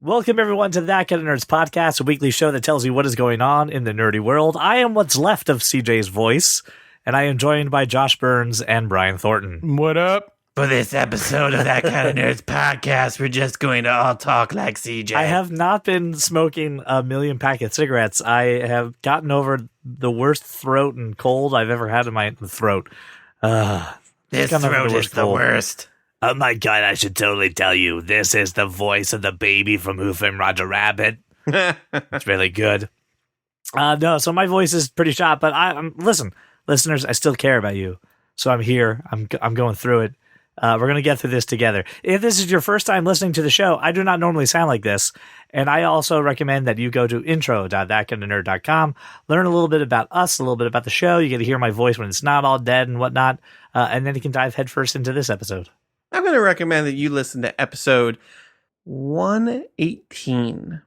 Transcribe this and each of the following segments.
Welcome, everyone, to That Kind of Nerds podcast, a weekly show that tells you what is going on in the nerdy world. I am what's left of CJ's voice, and I am joined by Josh Burns and Brian Thornton. What up? For this episode of That Kind of Nerds podcast, we're just going to all talk like CJ. I have not been smoking a million pack of cigarettes. I have gotten over the worst throat and cold I've ever had in my throat. This throat is the worst. Oh my god, I should totally tell you, this is the voice of the baby from Who Framed Roger Rabbit. It's really good. No, so my voice is pretty shot, but listen, listeners, I still care about you. So I'm here. I'm going through it. We're going to get through this together. If this is your first time listening to the show, I do not normally sound like this. And I also recommend that you go to intro.thatkindofnerd.com, learn a little bit about us, a little bit about the show. You get to hear my voice when it's not all dead and whatnot. And then you can dive headfirst into this episode. I'm going to recommend that you listen to episode 118.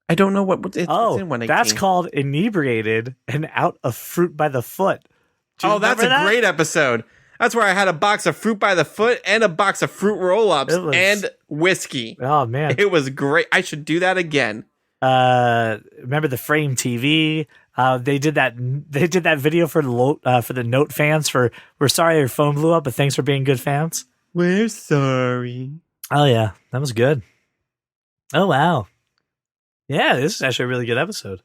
I don't know it's in 118. That's called Inebriated and Out of Fruit by the Foot. That's a great episode. That's where I had a box of fruit by the foot and a box of fruit roll-ups and whiskey. Oh, man. It was great. I should do that again. Remember the Frame TV? They did that video for the Note fans for, we're sorry your phone blew up, but thanks for being good fans. We're sorry. Oh, yeah. That was good. Oh, wow. Yeah, this is actually a really good episode.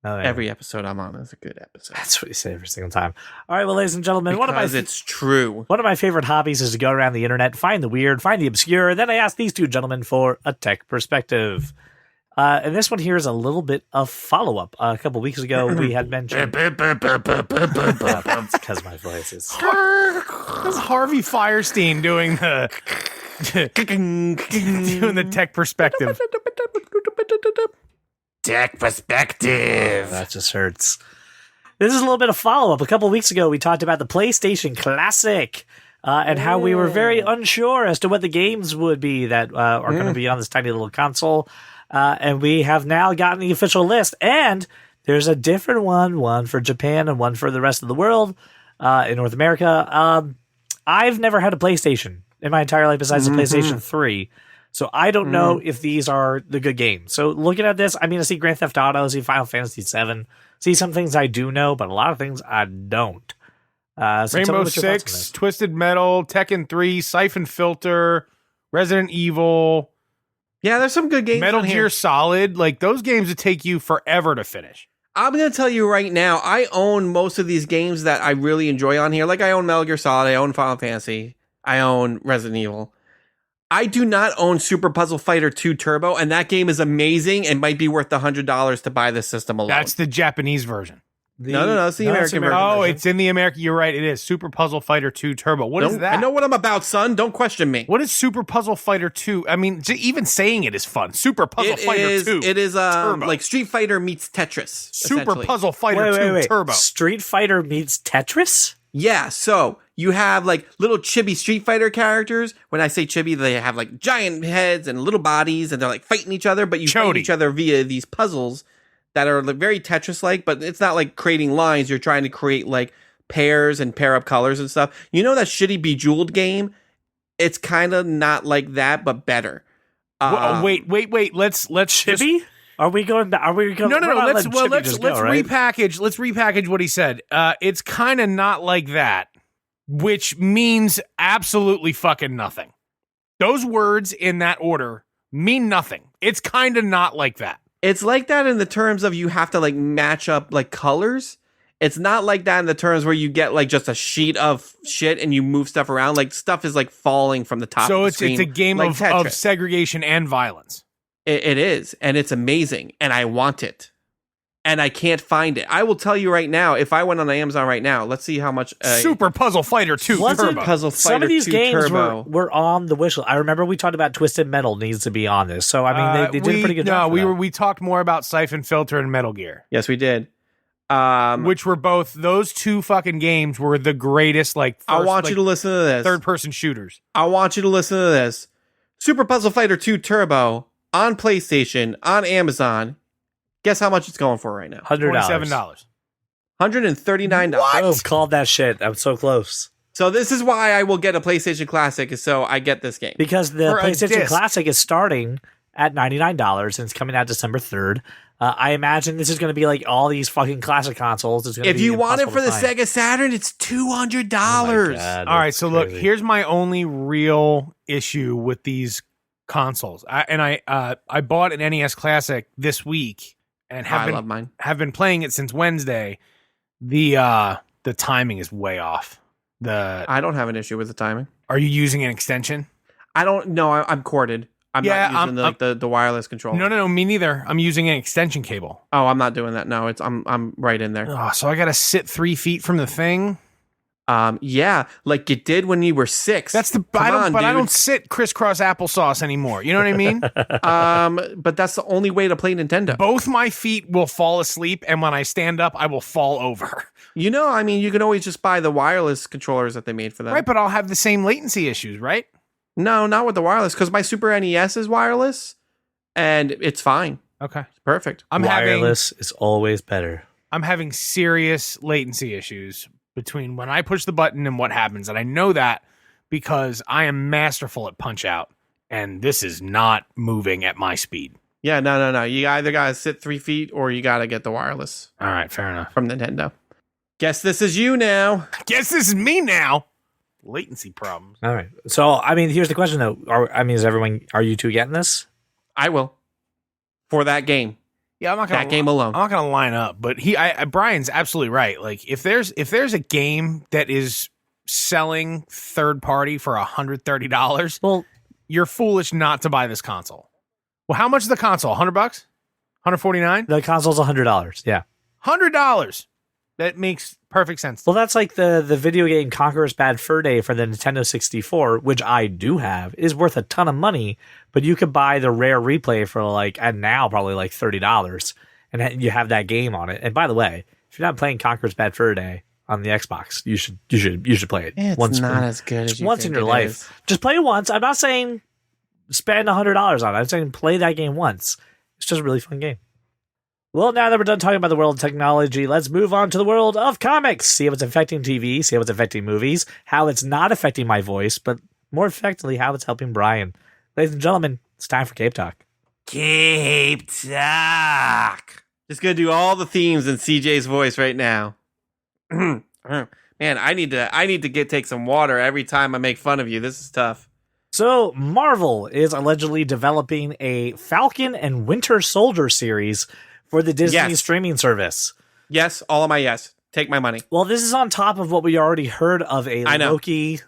Oh, yeah. Every episode I'm on is a good episode. That's what you say every single time. All right, well, ladies and gentlemen, it's true. One of my favorite hobbies is to go around the internet, find the weird, find the obscure, then I ask these two gentlemen for a tech perspective. And this one here is a little bit of follow-up. A couple weeks ago, we had mentioned... That's because my voice is... That's Harvey Firestein doing the... doing the tech perspective. Tech perspective. That just hurts. This is a little bit of follow-up. A couple weeks ago, we talked about the PlayStation Classic and how we were very unsure as to what the games would be that are going to be on this tiny little console. And we have now gotten the official list. And there's a different one for Japan and one for the rest of the world in North America. I've never had a PlayStation in my entire life besides the PlayStation 3. So I don't know if these are the good games. So looking at this, I mean, I see Grand Theft Auto, I see Final Fantasy VII, see some things I do know, but a lot of things I don't. Rainbow Six, Twisted Metal, Tekken 3, Siphon Filter, Resident Evil. Yeah, there's some good games. Metal Gear Solid. Like, those games would take you forever to finish. I'm going to tell you right now, I own most of these games that I really enjoy on here. Like, I own Metal Gear Solid, I own Final Fantasy, I own Resident Evil. I do not own Super Puzzle Fighter 2 Turbo, and that game is amazing and might be worth the $100 to buy this system alone. That's the Japanese version. No, it's the American version. Oh, it's in the American. You're right. It is Super Puzzle Fighter 2 Turbo. What is that? I know what I'm about, son. Don't question me. What is Super Puzzle Fighter 2? I mean, even saying it is fun. Super Puzzle Fighter 2. It is like Street Fighter meets Tetris. Super Puzzle Fighter 2 Turbo. Street Fighter meets Tetris? Yeah, so you have like little chibi Street Fighter characters. When I say chibi, they have like giant heads and little bodies, and they're like fighting each other, but you fight each other via these puzzles that are very Tetris-like, but it's not like creating lines. You're trying to create like pairs and pair up colors and stuff. You know that shitty Bejeweled game? It's kind of not like that, but better. Wait. Let's chibi? Are we going back? Are we going? No. Let's repackage. Let's repackage what he said. It's kind of not like that, which means absolutely fucking nothing. Those words in that order mean nothing. It's kind of not like that. It's like that in the terms of you have to like match up like colors. It's not like that in the terms where you get like just a sheet of shit and you move stuff around. Like stuff is like falling from the top. So of the it's screen, a game like of segregation and violence. It is, and it's amazing, and I want it, and I can't find it. I will tell you right now, if I went on Amazon right now, let's see how much... Super Puzzle Fighter 2 Turbo. Puzzle Fighter Some of these 2 games Turbo. were on the wish list. I remember we talked about Twisted Metal needs to be on this, so I mean, they did a pretty good job. No, we talked more about Siphon Filter and Metal Gear. Yes, we did. Which were both, those two fucking games were the greatest, like, first, I want you to listen to this. Third-person shooters. I want you to listen to this. Super Puzzle Fighter 2 Turbo on PlayStation, on Amazon. Guess how much it's going for right now? $100. $139. What? Oh, called that shit. I'm so close. So this is why I will get a PlayStation Classic, is so I get this game. Because the PlayStation Classic is starting at $99, and it's coming out December 3rd. I imagine this is going to be like all these fucking classic consoles. It's if you want it for the Sega Saturn, it's $200. Oh all right, so look, here's my only real issue with these consoles. I bought an NES Classic this week and love mine. Have been playing it since Wednesday. The timing is way off. I don't have an issue with the timing. Are you using an extension? I don't know. I'm corded. I'm not using the wireless controller. No, me neither. I'm using an extension cable. Oh, I'm not doing that. No, I'm right in there. Oh, so I got to sit 3 feet from the thing. Yeah, like you did when you were 6. That's I don't sit crisscross applesauce anymore. You know what I mean? But that's the only way to play Nintendo. Both my feet will fall asleep, and when I stand up, I will fall over. You know, I mean, you can always just buy the wireless controllers that they made for that. Right, but I'll have the same latency issues, right? No, not with the wireless, because my Super NES is wireless, and it's fine. Okay. It's perfect. Wireless is always better. I'm having serious latency issues between when I push the button and what happens, and I know that because I am masterful at Punch-Out, and this is not moving at my speed. Yeah, no. You either got to sit 3 feet, or you got to get the wireless. All right, fair enough. From Nintendo. Guess this is you now. Guess this is me now. Latency problems. All right. So, I mean, here's the question, though. Are you two getting this? I will. For that game. Yeah, I'm not gonna game alone. I'm not gonna line up, but Brian's absolutely right. Like, if there's a game that is selling third party for $130, well, you're foolish not to buy this console. Well, how much is the console? $100? $149? The console's $100. Yeah, $100. That makes perfect sense. Well, that's like the video game Conqueror's Bad Fur Day for the Nintendo 64, which I do have, is worth a ton of money, but you could buy the rare replay for probably like $30, and you have that game on it. And by the way, if you're not playing Conqueror's Bad Fur Day on the Xbox, you should play it. It's not as good as you once in your life. Is. Just play it once. I'm not saying spend $100 on it. I'm saying play that game once. It's just a really fun game. Well, now that we're done talking about the world of technology, let's move on to the world of comics. See how it's affecting TV, see how it's affecting movies, how it's not affecting my voice, but more effectively, how it's helping Brian. Ladies and gentlemen, it's time for Cape Talk. Cape Talk. Just going to do all the themes in CJ's voice right now. Man, I need to take some water every time I make fun of you. This is tough. So, Marvel is allegedly developing a Falcon and Winter Soldier series for the Disney streaming service. Yes, all of my yes. Take my money. Well, this is on top of what we already heard of a Loki.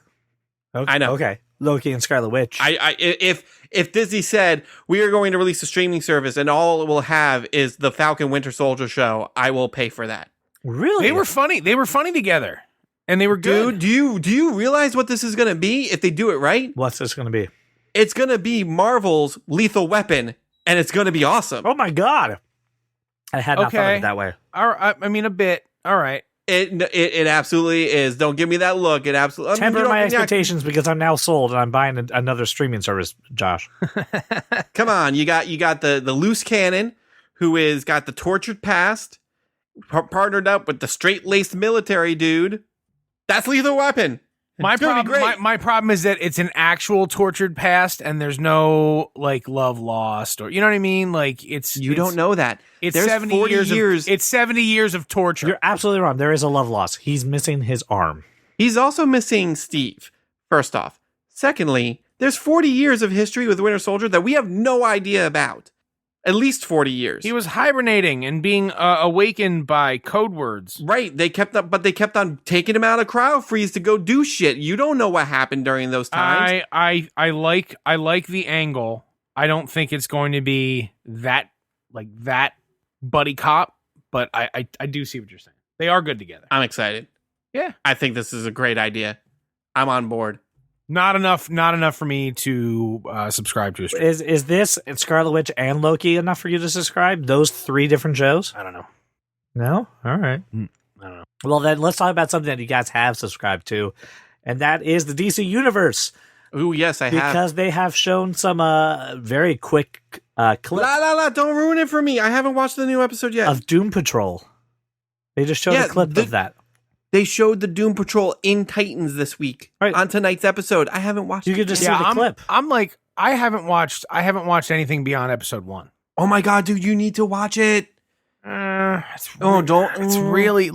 Okay, I know. Okay, Loki and Scarlet Witch. If Disney said we are going to release a streaming service and all it will have is the Falcon Winter Soldier show, I will pay for that. Really? They were funny. They were funny together, and they were good. Dude, do you realize what this is going to be if they do it right? What's this going to be? It's going to be Marvel's Lethal Weapon, and it's going to be awesome. Oh my god! I had not thought of it that way. All right, I mean, a bit. All right. It absolutely is. Don't give me that look. It absolutely temper my expectations because I'm now sold and I'm buying another streaming service. Josh, come on, you got the loose cannon who is got the tortured past, partnered up with the straight laced military dude. That's Lethal Weapon. My problem is that it's an actual tortured past and there's no like love lost or you know what I mean? Like don't know that. There's 70 years. It's 70 years of torture. You're absolutely wrong. There is a love loss. He's missing his arm. He's also missing Steve. First off. Secondly, there's 40 years of history with Winter Soldier that we have no idea about. At least 40 years. He was hibernating and being awakened by code words. Right. They kept on taking him out of cryo freeze to go do shit. You don't know what happened during those times. I like the angle. I don't think it's going to be that buddy cop, but I do see what you're saying. They are good together. I'm excited. Yeah. I think this is a great idea. I'm on board. Not enough for me to subscribe to a stream. Is this Scarlet Witch and Loki enough for you to subscribe? Those 3 different shows? I don't know. No? All right. I don't know. Well, then let's talk about something that you guys have subscribed to, and that is the DC Universe. Ooh, yes, I have. Because they have shown some very quick clips. Don't ruin it for me. I haven't watched the new episode yet. Of Doom Patrol. They just showed a clip of that. They showed the Doom Patrol in Titans this week on tonight's episode. I haven't watched it. You could just see the clip. I'm like, I haven't watched anything beyond episode 1. Oh my god, dude, you need to watch it. It's really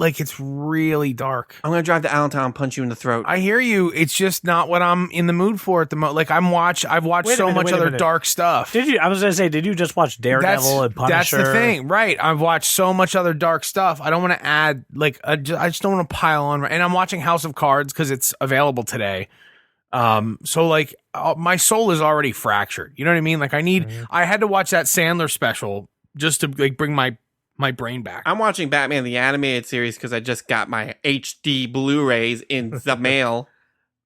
dark. I'm gonna drive to Allentown and punch you in the throat. I hear you. It's just not what I'm in the mood for at the moment. Like I've watched so much other dark stuff. Did you? I was gonna say, did you just watch Daredevil and Punisher? That's the thing, right? I've watched so much other dark stuff. I don't want to add I just don't want to pile on. And I'm watching House of Cards because it's available today. So like my soul is already fractured. You know what I mean? Like I had to watch that Sandler special just to like bring my brain back. I'm watching Batman the Animated Series because I just got my HD Blu-rays in the mail.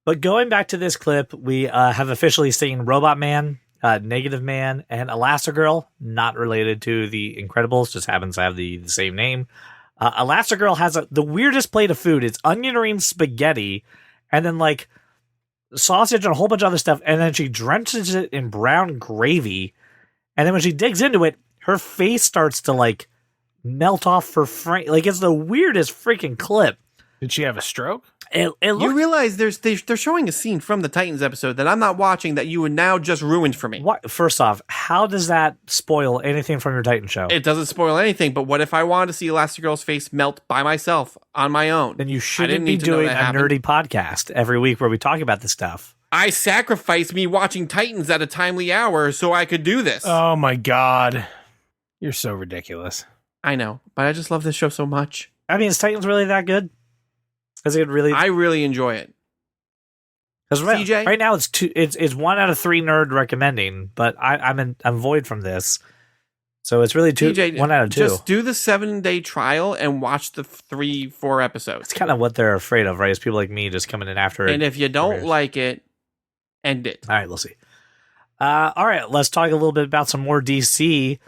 But going back to this clip, we have officially seen Robot Man, Negative Man, and Elastigirl, not related to the Incredibles, just happens to have the same name. Elastigirl has the weirdest plate of food. It's onion ring spaghetti, and then like sausage and a whole bunch of other stuff, and then she drenches it in brown gravy, and then when she digs into it, her face starts to like melt off for like it's the weirdest freaking clip. Did she have a stroke? You realize they're showing a scene from the Titans episode that I'm not watching that you would now just ruined for me. What? First off, how does that spoil anything from your Titan show? It doesn't spoil anything, but what if I wanted to see Elastigirl's face melt by myself on my own? Then you shouldn't be doing a nerdy podcast every week where we talk about this stuff. I sacrificed me watching Titans at a timely hour so I could do this. Oh my god. You're so ridiculous. I know, but I just love this show so much. I mean, is Titans really that good? Is it really? I really enjoy it. Because right now it's 1 out of 3 nerd recommending, but I'm void from this, so it's really 1 out of 2. Just do the 7-day trial and watch the 3-4 episodes. It's kind of what they're afraid of, right? Is people like me just coming in after it. And if you don't like it, end it. All right, we'll see. All right, let's talk a little bit about some more DC.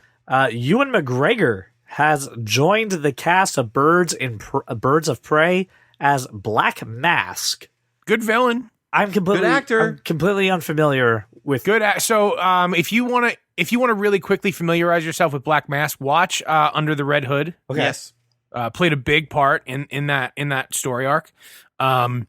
Ewan McGregor has joined the cast of Birds of Prey as Black Mask. Good villain. Good actor. I'm completely unfamiliar with good. So, if you want to really quickly familiarize yourself with Black Mask, watch Under the Red Hood. Okay. Yes, played a big part in that story arc. Let's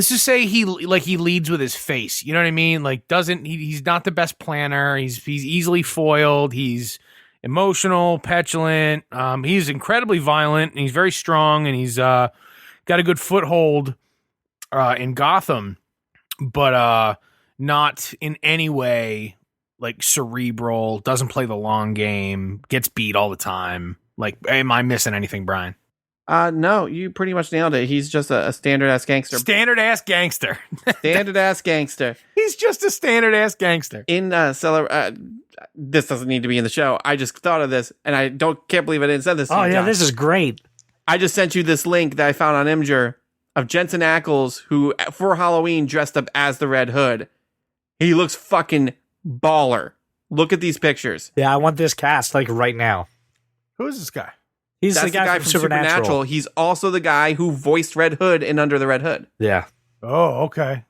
just say he leads with his face. You know what I mean? Like he's not the best planner. He's easily foiled. He's emotional, petulant. He's incredibly violent, and he's very strong, and he's got a good foothold in Gotham, but not in any way like cerebral. Doesn't play the long game. Gets beat all the time. Like, am I missing anything, Brian? No, you pretty much nailed it. He's just a standard-ass gangster. Standard-ass gangster. Standard-ass gangster. He's just a standard-ass gangster. In this doesn't need to be in the show. I just thought of this, and I can't believe I didn't send this to you, Josh. This is great. I just sent you this link that I found on Imgur of Jensen Ackles, who, for Halloween, dressed up as the Red Hood. He looks fucking baller. Look at these pictures. Yeah, I want this cast, like, right now. Who is this guy? He's the guy from Supernatural. He's also the guy who voiced Red Hood in Under the Red Hood. Yeah. Oh, okay.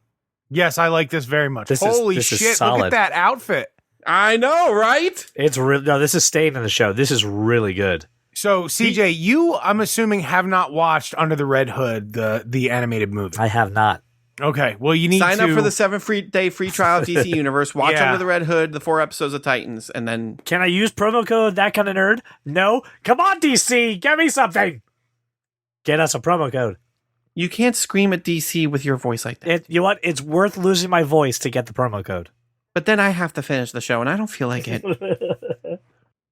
Yes, I like this very much. Holy shit, look at that outfit. I know, right? It's real. No, this is staying in the show. This is really good. So, CJ, you, I'm assuming, have not watched Under the Red Hood, the animated movie. I have not. Okay, well, you need to sign up for the 7-day free trial of DC Universe. Watch Under the Red Hood, the 4 episodes of Titans, and then... Can I use promo code That Kind of Nerd? No? Come on, DC! Get me something! Get us a promo code. You can't scream at DC with your voice like that. You know what? It's worth losing my voice to get the promo code. But then I have to finish the show, and I don't feel like it.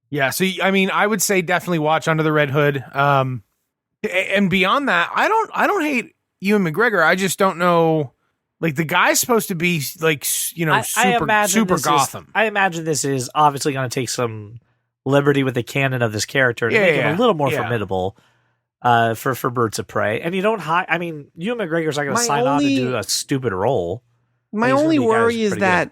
Yeah, so, I mean, I would say definitely watch Under the Red Hood. And beyond that, I don't hate Ewan McGregor. I just don't know. Like, the guy's supposed to be, like, you know, super Gotham. I imagine this is obviously going to take some liberty with the canon of this character to make him a little more formidable for Birds of Prey. And you don't I mean, Ewan McGregor's not going to sign on to do a stupid role. My only worry is that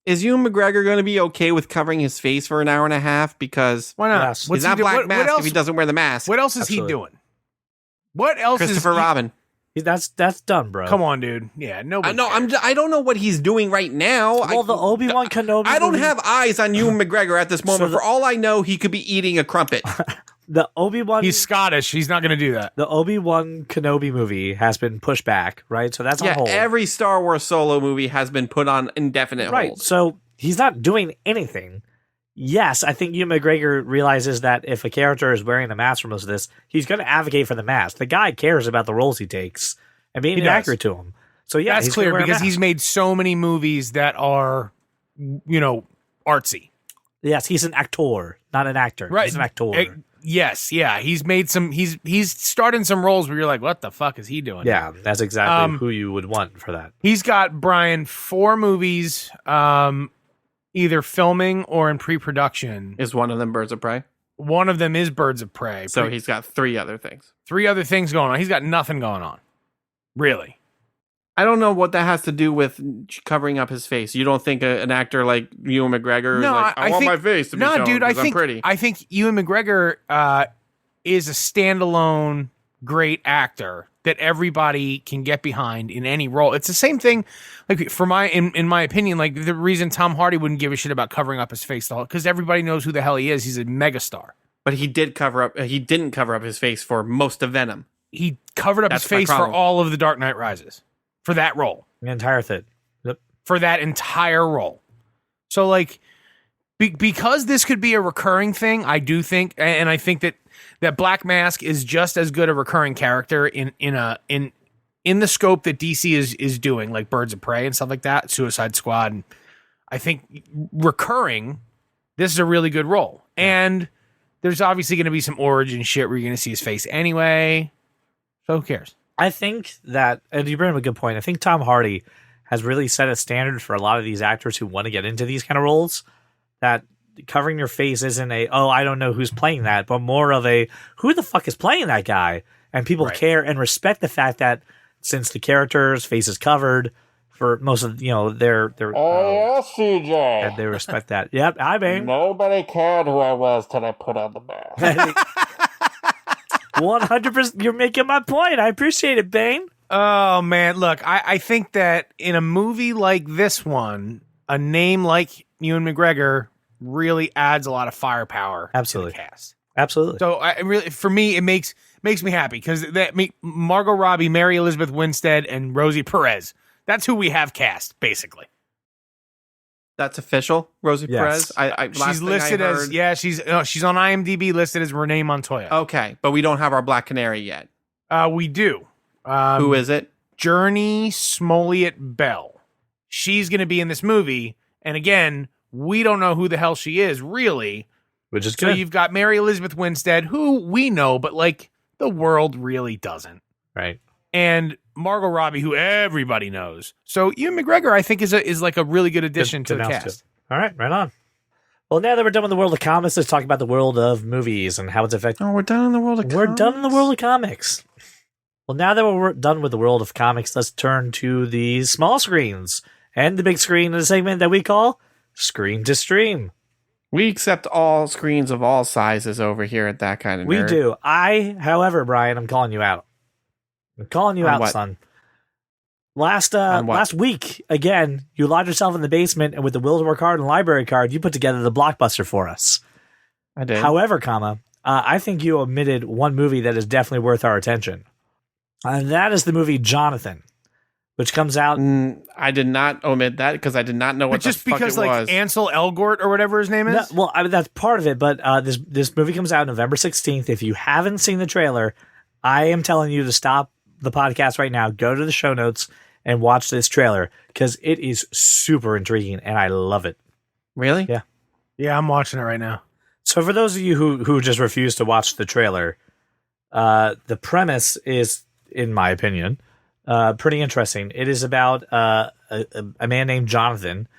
is Ewan McGregor going to be okay with covering his face for an hour and a half? Because why not? He's not Black Mask if he doesn't wear the mask. What else is he doing? What else Christopher Robin. That's done, bro. Come on, dude. Yeah, nobody. I don't know what he's doing right now. Well, the Obi-Wan Kenobi. I don't have eyes on Ewan McGregor at this moment. For all I know, he could be eating a crumpet. The Obi-Wan... He's Scottish. He's not going to do that. The Obi-Wan Kenobi movie has been pushed back, right? So that's on hold. Every Star Wars solo movie has been put on indefinite hold. Right, so he's not doing anything. Yes, I think Ewan McGregor realizes that if a character is wearing a mask for most of this, he's going to advocate for the mask. The guy cares about the roles he takes and being accurate to him. So yeah, that's clear because he's made so many movies that are, artsy. Yes, he's an actor, not an actor. Right. He's an actor. Yes, yeah. He's made some. He's starred in some roles where you're like, what the fuck is he doing? Yeah, that's exactly who you would want for that. He's got, Brian, 4 movies, either filming or in pre-production. Is one of them Birds of Prey? One of them is Birds of Prey. So he's got 3 other things. 3 other things going on. He's got nothing going on. Really. I don't know what that has to do with covering up his face. You don't think an actor like Ewan McGregor is like, I want my face to be shown because I'm pretty. I think Ewan McGregor is a standalone great actor that everybody can get behind in any role. It's the same thing, like in my opinion, like the reason Tom Hardy wouldn't give a shit about covering up his face, because everybody knows who the hell he is. He's a megastar. But he didn't cover up his face for most of Venom. He covered up his face for all of The Dark Knight Rises. For that role. The entire thing. Yep. For that entire role. So, like, because this could be a recurring thing, I do think, and I think that Black Mask is just as good a recurring character in the scope that DC is doing, like Birds of Prey and stuff like that, Suicide Squad. And I think recurring, this is a really good role. And there's obviously going to be some origin shit where you're going to see his face anyway. So who cares? I think that, and you bring up a good point, I think Tom Hardy has really set a standard for a lot of these actors who want to get into these kind of roles, that covering your face isn't I don't know who's playing that, but more of who the fuck is playing that guy? And people care and respect the fact that since the character's face is covered for most of, their CJ. And they respect that. Yep, I mean. Nobody cared who I was till I put on the mask. 100%. You're making my point. I appreciate it, Bane. Oh, man. Look, I think that in a movie like this one, a name like Ewan McGregor really adds a lot of firepower to the cast. Absolutely. So for me, it makes me happy because Margot Robbie, Mary Elizabeth Winstead, and Rosie Perez. That's who we have cast, basically. That's official, Rosie Perez. She's listed as she's on IMDb listed as Renee Montoya. Okay, but we don't have our Black Canary yet. We do. Who is it? Journey Smollett Bell. She's going to be in this movie, and again, we don't know who the hell she is, really. Which is good. So you've got Mary Elizabeth Winstead, who we know, but like the world really doesn't. Right. And Margot Robbie, who everybody knows. So Ewan McGregor, I think, is like a really good addition to the cast. All right, right on. Well, now that we're done with the world of comics, let's talk about the world of movies and how it's affected. Oh, we're done in the world of comics? We're done in the world of comics. Well, now that we're done with the world of comics, let's turn to the small screens and the big screen in a segment that we call Screen to Stream. We accept all screens of all sizes over here at That Kind of Nerd. We do. However, Brian, I'm calling you out. I'm calling you out, son. Last week, again, you locked yourself in the basement, and with the Wilsmore card and library card, you put together the Blockbuster for us. I did. However, I think you omitted one movie that is definitely worth our attention. And that is the movie Jonathan, which comes out. I did not omit that because I did not know what the fuck it was. Like Ansel Elgort or whatever his name is? No, well, that's part of it, but this movie comes out November 16th. If you haven't seen the trailer, I am telling you to stop the podcast right now, go to the show notes, and watch this trailer because it is super intriguing and I love it. Really? Yeah. Yeah, I'm watching it right now. So for those of you who just refuse to watch the trailer, the premise is, in my opinion, pretty interesting. It is about a man named Jonathan.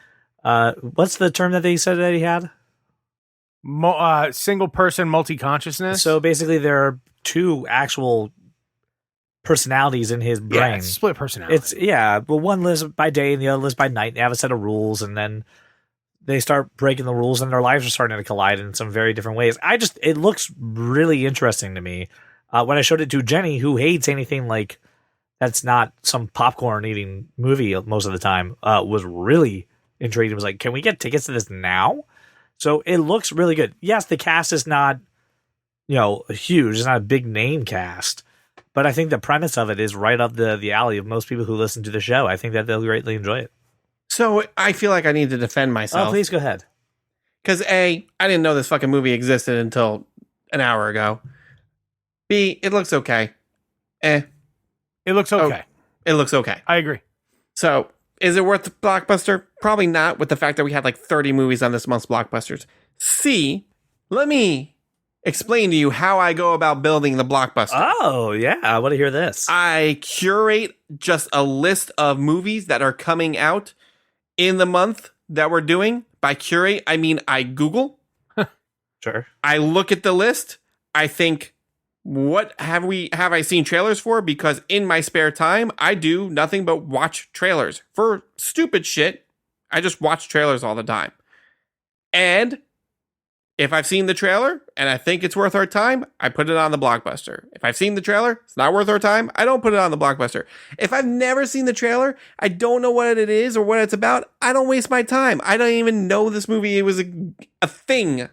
What's the term that they said that he had? Single person multi-consciousness. So basically there are two actual personalities in his brain. Yeah, it's split personality. But one lives by day and the other lives by night. They have a set of rules, and then they start breaking the rules, and their lives are starting to collide in some very different ways. It looks really interesting to me. When I showed it to Jenny, who hates anything like that's not some popcorn eating movie most of the time, was really intrigued and was like, "Can we get tickets to this now?" So it looks really good. Yes, the cast is not huge. It's not a big name cast. But I think the premise of it is right up the alley of most people who listen to the show. I think that they'll greatly enjoy it. So I feel like I need to defend myself. Oh, please go ahead. Because A, I didn't know this fucking movie existed until an hour ago. B, it looks okay. It looks okay. It looks okay. I agree. So, is it worth the Blockbuster? Probably not, with the fact that we had like 30 movies on this month's Blockbusters. C, let me explain to you how I go about building the Blockbuster. Oh, yeah. I want to hear this. I curate just a list of movies that are coming out in the month that we're doing. By curate, I mean I Google. Sure. I look at the list. I think, what have I seen trailers for? Because in my spare time, I do nothing but watch trailers for stupid shit. I just watch trailers all the time. And if I've seen the trailer and I think it's worth our time, I put it on the Blockbuster. If I've seen the trailer, it's not worth our time, I don't put it on the Blockbuster. If I've never seen the trailer, I don't know what it is or what it's about, I don't waste my time. I don't even know this movie was a thing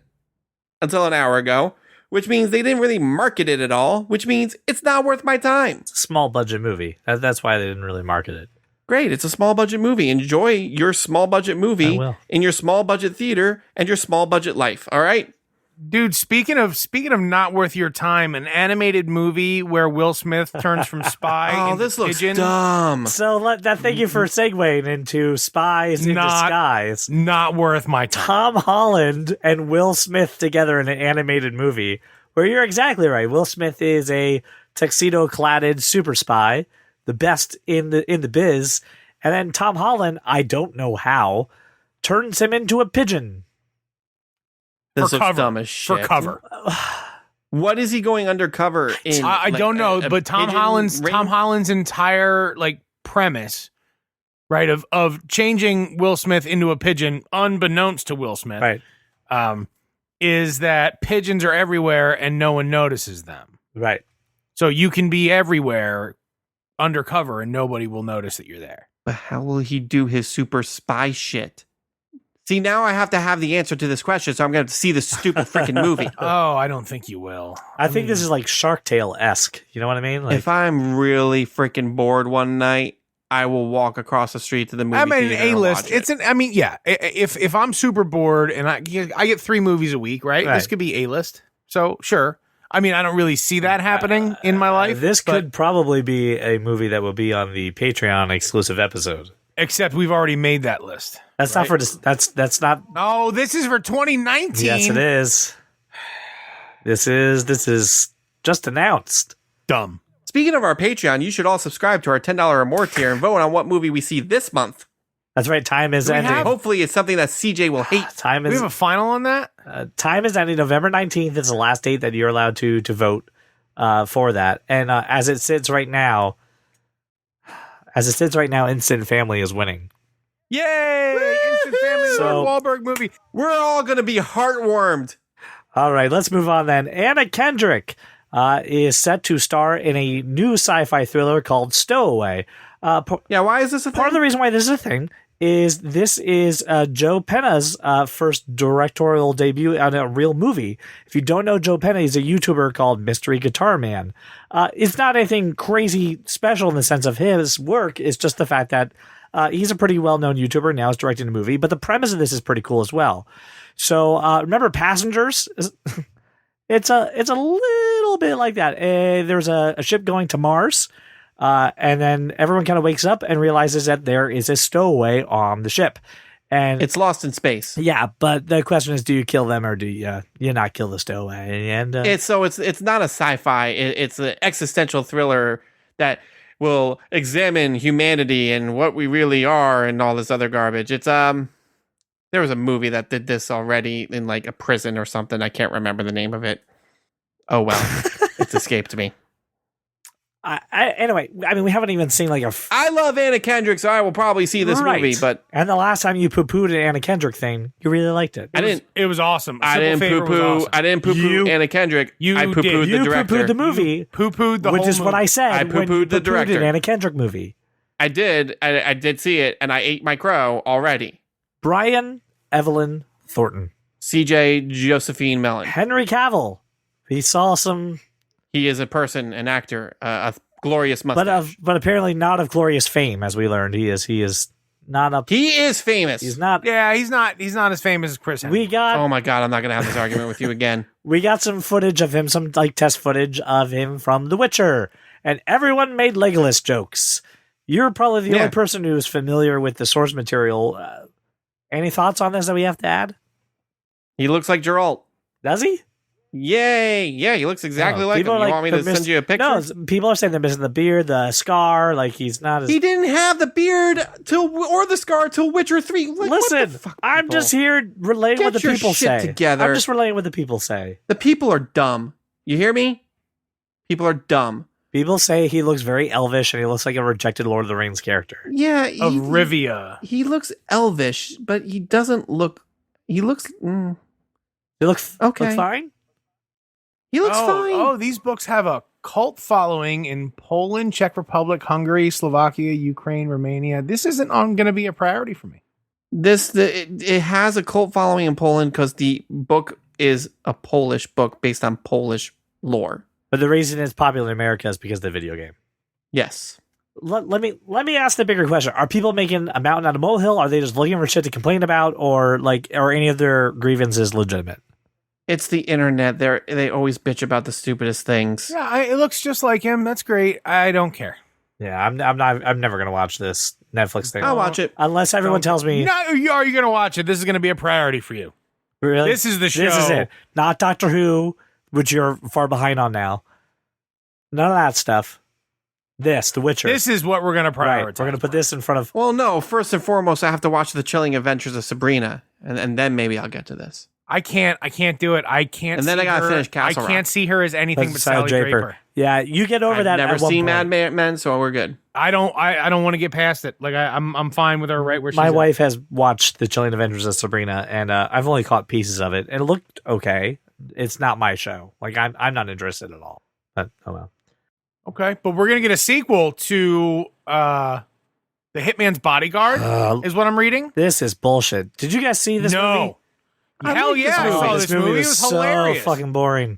until an hour ago, which means they didn't really market it at all, which means it's not worth my time. It's a small budget movie. That's why they didn't really market it. Great, it's a small budget movie. Enjoy your small budget movie in your small budget theater and your small budget life. All right, dude. Speaking of not worth your time, an animated movie where Will Smith turns from spy. Oh, this looks dumb. So thank you for segueing into spies in disguise. Not worth my time. Tom Holland and Will Smith together in an animated movie where you're exactly right. Will Smith is a tuxedo-cladded super spy, the best in the biz, and then Tom Holland, I don't know how, turns him into a pigeon. This looks dumb as shit. For cover. What is he going undercover in? I don't know, but Tom Holland's entire premise, right, of changing Will Smith into a pigeon, unbeknownst to Will Smith, right, is that pigeons are everywhere and no one notices them. Right. So you can be everywhere undercover and nobody will notice that you're there. But how will he do his super spy shit? See, now I have to have the answer to this question, so I'm going to see the stupid freaking movie. Oh, I don't think you will. I think this is like Shark Tale-esque. You know what I mean? If I'm really freaking bored one night, I will walk across the street to the movie theater A-list. And watch it. If I'm super bored and I get 3 movies a week, right? This could be A-list. So, sure. I don't really see that happening in my life. This could probably be a movie that will be on the Patreon exclusive episode. Except we've already made that list. That's not for that's not. No, this is for 2019. Yes, it is. This is just announced. Dumb. Speaking of our Patreon, you should all subscribe to our $10 or more tier and vote on what movie we see this month. That's right. Time is ending. Hopefully, it's something that CJ will hate. We have a final on that? Time is ending. November 19th is the last date that you're allowed to vote for that. And as it sits right now, Instant Family is winning. Yay! Woo! Instant Family, Mark Wahlberg movie. We're all going to be heartwarmed. All right, let's move on then. Anna Kendrick is set to star in a new sci-fi thriller called Stowaway. Why is this a thing? Part of the reason why this is a thing is this is Joe Penna's first directorial debut on a real movie. If you don't know Joe Penna, he's a YouTuber called Mystery Guitar Man. It's not anything crazy special in the sense of his work. It's just the fact that he's a pretty well-known YouTuber, now he's directing a movie, but the premise of this is pretty cool as well. So remember Passengers? It's a little bit like that. There's a ship going to Mars. And then everyone kind of wakes up and realizes that there is a stowaway on the ship. And it's lost in space. Yeah, but the question is, do you kill them or do you not kill the stowaway? And it's not a sci-fi. It's an existential thriller that will examine humanity and what we really are and all this other garbage. It's there was a movie that did this already in like a prison or something. I can't remember the name of it. Oh well, it's escaped me. Anyway, we haven't even seen like I love Anna Kendrick, so I will probably see this movie. But the last time you poo-pooed an Anna Kendrick thing, you really liked it. It was awesome. I didn't poo-poo. I didn't poo-poo Anna Kendrick. I poo-pooed the director. You poo-pooed the movie. Poo-pooed the which whole is movie. What I said. I poo-pooed the director. An Anna Kendrick movie. I did. I did see it, and I ate my crow already. Brian Evelyn Thornton. CJ Josephine Mellon. Henry Cavill. He saw some, He is a person, an actor, a glorious mustache. but apparently not of glorious fame, as we learned. He is not up. He is famous. He's not. Yeah, he's not as famous as Chris Hemsworth. We got. Oh my God, I'm not going to have this argument with you again. We got some footage of him, some like test footage of him from The Witcher, and everyone made Legolas jokes. You're probably the only person who's familiar with the source material. Any thoughts on this that we have to add? He looks like Geralt. Does he? Yay! Yeah, he looks exactly like him. You want me to send you a picture? No, people are saying they're missing the beard, the scar. Like he's not as. He didn't have the beard or the scar till Witcher 3. Like, listen, fuck, I'm just here relaying what the people say. Together. I'm just relaying what the people say. The people are dumb. You hear me? People are dumb. People say he looks very elvish and he looks like a rejected Lord of the Rings character. Yeah, of Rivia. He looks elvish, but he doesn't look. He looks. He looks okay. Look fine. He looks fine. Oh, these books have a cult following in Poland, Czech Republic, Hungary, Slovakia, Ukraine, Romania. This isn't going to be a priority for me. It has a cult following in Poland because the book is a Polish book based on Polish lore. But the reason it's popular in America is because of the video game. Yes. Let me ask the bigger question: are people making a mountain out of molehill? Are they just looking for shit to complain about, or any of their grievances legitimate? It's the internet. They always bitch about the stupidest things. Yeah, it looks just like him. That's great. I don't care. Yeah, I'm never gonna watch this Netflix thing. I'll watch it unless everyone tells me. No, are you gonna watch it? This is gonna be a priority for you. Really? This is the show. This is it. Not Doctor Who, which you're far behind on now. None of that stuff. The Witcher. This is what we're gonna prioritize. Right. We're gonna put this in front of. Well, no. First and foremost, I have to watch the Chilling Adventures of Sabrina, and then maybe I'll get to this. I can't do it. I can't. And then I gotta finish Castle Rock. I can't see her as anything but Sally Draper. Yeah, you get over that. I've never seen Mad Men, so we're good. I don't want to get past it. Like I'm fine with her right where she's My wife has watched the Chilling Adventures of Sabrina, and I've only caught pieces of it, and it looked okay. It's not my show. Like I'm not interested at all. But oh well. Okay, but we're gonna get a sequel to The Hitman's Bodyguard. Is what I'm reading. This is bullshit. Did you guys see this movie? Hell yeah, I saw this movie. It was hilarious. So fucking boring.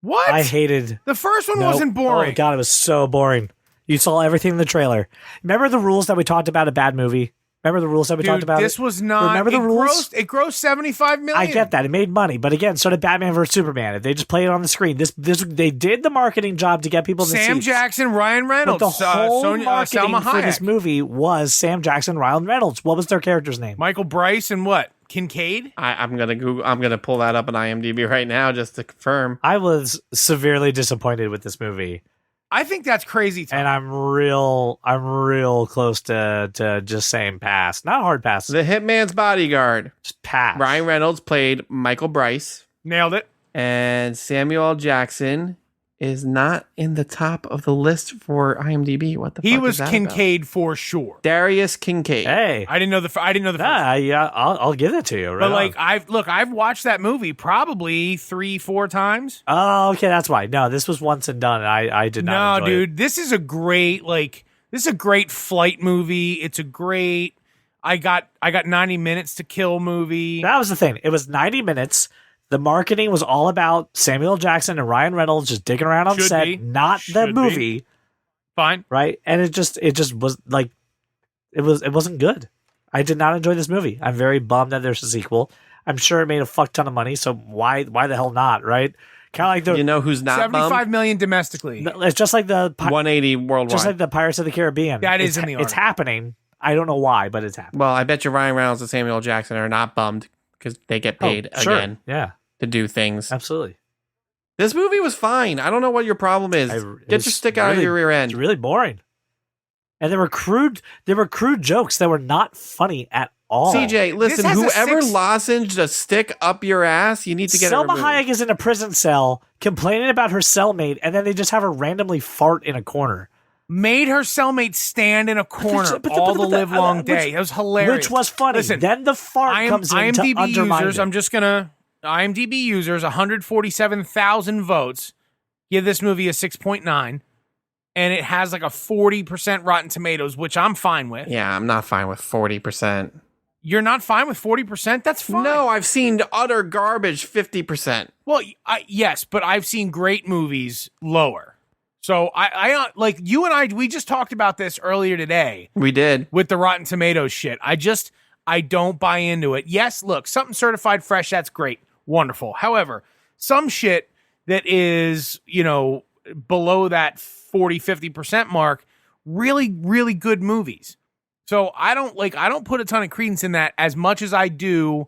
What? I hated. The first one wasn't boring. Oh god, it was so boring. You saw everything in the trailer. Remember the rules that we talked about a bad movie? Remember the rules that we talked about? This was not. Remember the rules? It grossed $75 million. I get that. It made money. But again, so did Batman vs. Superman. If they just play it on the screen, they did the marketing job to get people in the seats. Sam Jackson, Ryan Reynolds. But the whole marketing Salma for Hayek. this movie was Sam Jackson, Ryan Reynolds. What was their character's name? Michael Bryce and what? Kincaid? I'm gonna pull that up on IMDb right now just to confirm. I was severely disappointed with this movie. I think that's crazy, Tom. And I'm real close to just saying pass. Not a hard pass. The Hitman's Bodyguard. Just pass. Ryan Reynolds played Michael Bryce. Nailed it. And Samuel L. Jackson is not in the top of the list for IMDb. What the fuck He was is that Kincaid about? For sure. Darius Kincaid. Hey. I didn't know the first. Yeah, I'll give it to you. Right but on. I've watched that movie probably 3-4 times. Oh, okay, that's why. No, this was once and done. I did not enjoy dude, it. this is a great flight movie. It's a great I got 90 minutes to kill movie. That was the thing. It was 90 minutes. The marketing was all about Samuel L. Jackson and Ryan Reynolds just dicking around on set, not the movie. Fine. Right? And it just was like it wasn't good. I did not enjoy this movie. I'm very bummed that there's a sequel. I'm sure it made a fuck ton of money, so why the hell not, right? Kind of like the you know who's not 75 million domestically. It's just like the 180 worldwide. Just like the Pirates of the Caribbean. That is in the article. It's happening. I don't know why, but it's happening. Well, I bet you Ryan Reynolds and Samuel L. Jackson are not bummed because they get paid again. Yeah. To do things. Absolutely. This movie was fine. I don't know what your problem is. Get your stick out of your rear end. It's really boring. And there were crude jokes that were not funny at all. CJ, listen, whoever lozenged a stick up your ass, you need to get it removed. Selma Hayek is in a prison cell complaining about her cellmate, and then they just have her randomly fart in a corner. Made her cellmate stand in a corner all the live long day. It was hilarious. Which was funny. Listen, then the fart comes in to undermine users, it. IMDb users, 147,000 votes, give this movie a 6.9, and it has like a 40% Rotten Tomatoes, which I'm fine with. Yeah, I'm not fine with 40%. You're not fine with 40%? That's fine. No, I've seen utter garbage 50%. Well, yes, but I've seen great movies lower. So I like you and I, we just talked about this earlier today. We did. With the Rotten Tomatoes shit. I don't buy into it. Yes, look, something certified fresh, that's great. Wonderful. However, some shit that is, below that 40, 50% mark, really, really good movies. So I don't put a ton of credence in that as much as I do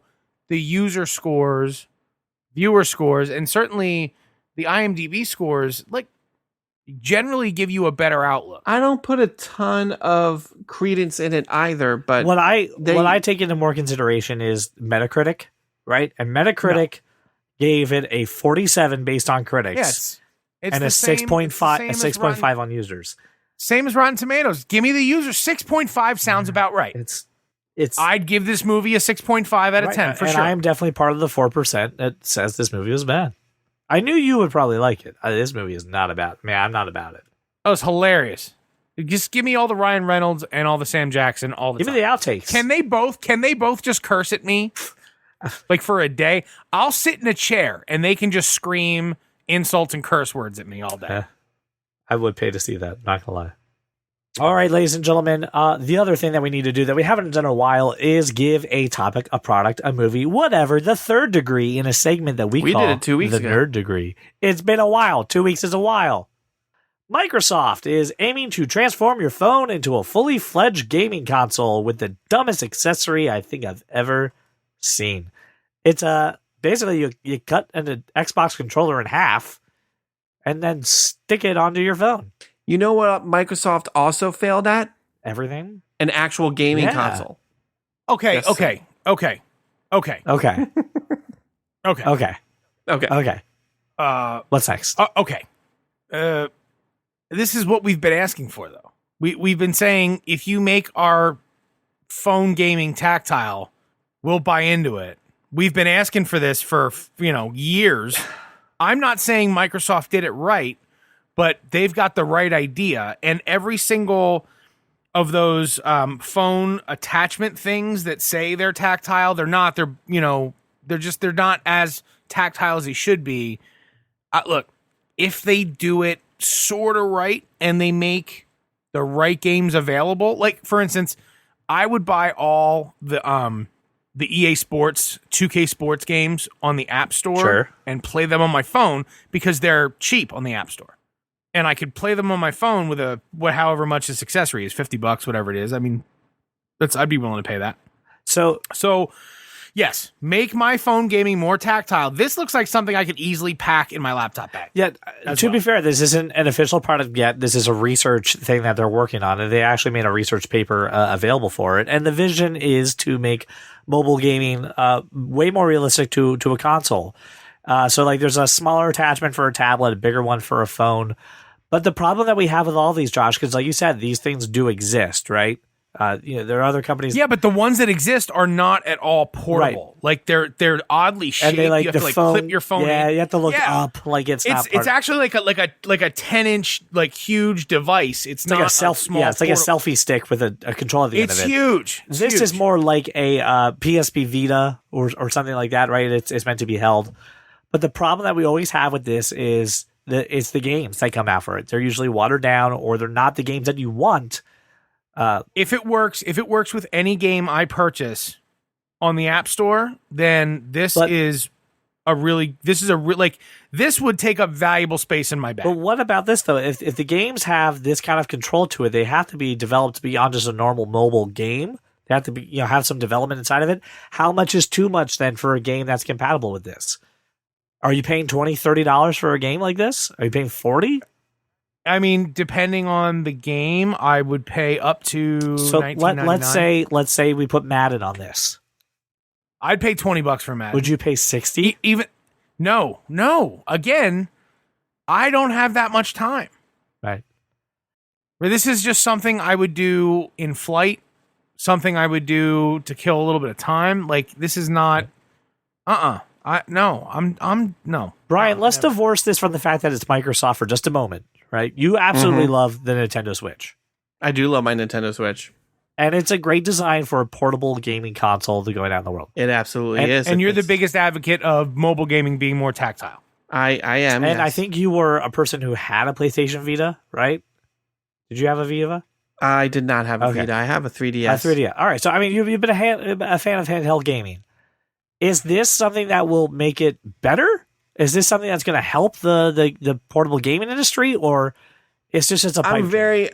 the user scores, viewer scores, and certainly the IMDb scores, generally give you a better outlook. I don't put a ton of credence in it either, but what I take into more consideration is Metacritic, right? And Metacritic gave it a 47 based on critics, it's and a 6.5 on users. Same as Rotten Tomatoes. Give me the user. 6.5 sounds about right. I'd give this movie a 6.5 out of 10 for sure. And I'm definitely part of the 4% that says this movie was bad. I knew you would probably like it. This movie is not about me. I'm not about it. Oh, it's hilarious. Just give me all the Ryan Reynolds and all the Sam Jackson all the time. Give me the outtakes. Can they both just curse at me? For a day? I'll sit in a chair and they can just scream insults and curse words at me all day. I would pay to see that, not gonna lie. All right, ladies and gentlemen, the other thing that we need to do that we haven't done in a while is give a topic, a product, a movie, whatever, the third degree in a segment that we call did it 2 weeks the ago. Nerd Degree. It's been a while. 2 weeks is a while. Microsoft is aiming to transform your phone into a fully fledged gaming console with the dumbest accessory I think I've ever seen. It's basically you cut an Xbox controller in half and then stick it onto your phone. You know what Microsoft also failed at? Everything? An actual gaming console. Okay. Yes. Okay. What's next? Okay. This is what we've been asking for, though. We've been saying, if you make our phone gaming tactile, we'll buy into it. We've been asking for this for, years. I'm not saying Microsoft did it right, but they've got the right idea. And every single of those phone attachment things that say they're tactile, they're not. They're not as tactile as they should be. Look, if they do it sort of right and they make the right games available, like for instance, I would buy all the EA Sports 2K Sports games on the App Store and play them on my phone because they're cheap on the App Store. And I could play them on my phone with however much this accessory is, $50, whatever it is. I mean, I'd be willing to pay that. So yes, make my phone gaming more tactile. This looks like something I could easily pack in my laptop bag. Yeah, be fair, this isn't an official product yet. This is a research thing that they're working on, and they actually made a research paper available for it. And the vision is to make mobile gaming way more realistic to a console. So there's a smaller attachment for a tablet, a bigger one for a phone. But the problem that we have with all these, Josh, because like you said, these things do exist, right? There are other companies. Yeah, but the ones that exist are not at all portable. Right. They're oddly shaped. And they you have to clip your phone. Yeah, in. you have to look up like it's not. It's actually like a 10-inch huge device. It's not like a small. Yeah, it's like a selfie stick with a control at the end of it. It's huge. This is more like a PSP Vita or something like that, right? It's meant to be held. But the problem that we always have with this is it's the games that come out for it. They're usually watered down, or they're not the games that you want. If it works with any game I purchase on the App Store, then this would take up valuable space in my bag. But what about this though? If the games have this kind of control to it, they have to be developed beyond just a normal mobile game. They have to be, have some development inside of it. How much is too much then for a game that's compatible with this? Are you paying $20, $30 for a game like this? Are you paying $40? I mean, depending on the game, I would pay up to $19.99. Let's say we put Madden on this. I'd pay $20 for Madden. Would you pay $60? No. Again, I don't have that much time. Right. This is just something I would do in flight, something I would do to kill a little bit of time. This is not. No. Brian, let's divorce this from the fact that it's Microsoft for just a moment, right? You absolutely love the Nintendo Switch. I do love my Nintendo Switch. And it's a great design for a portable gaming console to go out in the world. It absolutely is. And you're the biggest advocate of mobile gaming being more tactile. I am. And yes. I think you were a person who had a PlayStation Vita, right? Did you have a Vita? I did not have a Vita. I have a 3DS. A 3DS. All right. So, I mean, you've been a fan of handheld gaming. Is this something that will make it better? Is this something that's going to help the portable gaming industry, or is this just a pipe dream?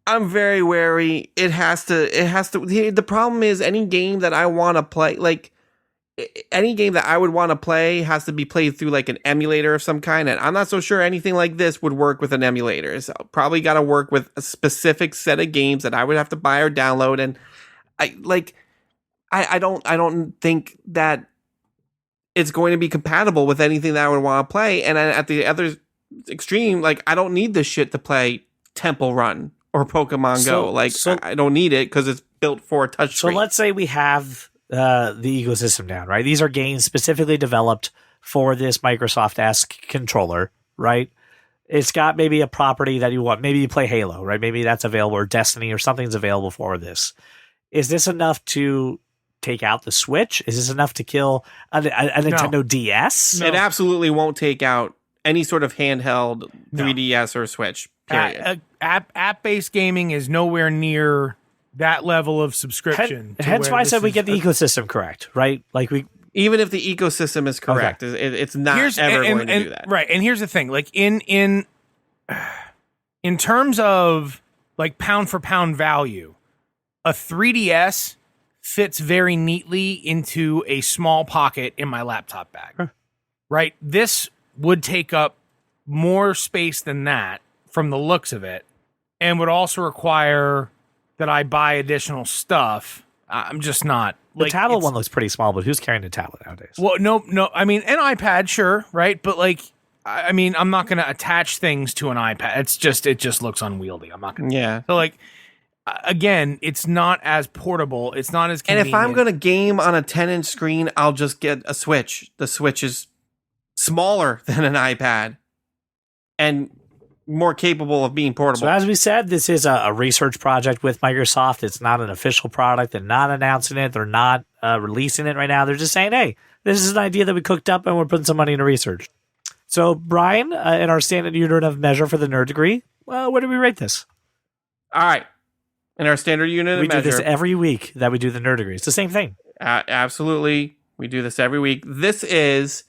I'm very wary. It has to. The problem is any game that I want to play, like any game that I would want to play, has to be played through like an emulator of some kind. And I'm not so sure anything like this would work with an emulator. So probably got to work with a specific set of games that I would have to buy or download. And I don't think that it's going to be compatible with anything that I would want to play. And at the other extreme, like I don't need this shit to play Temple Run or Pokemon Go. I don't need it because it's built for a touchscreen. So let's say we have the ecosystem down, right? These are games specifically developed for this Microsoft-esque controller, right? It's got maybe a property that you want. Maybe you play Halo, right? Maybe that's available, or Destiny, or something's available for this. Is this enough to take out the Switch? Is this enough to kill a Nintendo DS? No. It absolutely won't take out any sort of handheld 3DS or Switch. Period. App-based gaming is nowhere near that level of subscription. Hence why I said we get the ecosystem correct, right? Like even if the ecosystem is correct, it's not going to do that. Right. And here's the thing, like in terms of like pound for pound value, a 3DS fits very neatly into a small pocket in my laptop bag. Huh. Right? This would take up more space than that from the looks of it, and would also require that I buy additional stuff. I'm just not. The tablet one looks pretty small, but who's carrying a tablet nowadays? Well, no. I mean, an iPad, sure, right? But like, I mean, I'm not going to attach things to an iPad. It just looks unwieldy. I'm not going to. Yeah. So like, again, it's not as portable. It's not as convenient. And if I'm going to game on a 10-inch screen, I'll just get a Switch. The Switch is smaller than an iPad and more capable of being portable. So as we said, this is a research project with Microsoft. It's not an official product. They're not announcing it. They're not releasing it right now. They're just saying, hey, this is an idea that we cooked up and we're putting some money into research. So Brian, in our standard unit of measure for the nerd degree, where do we rate this? All right. In our standard unit of measure. We do this every week that we do the nerd degree. It's the same thing. Absolutely. We do this every week. This is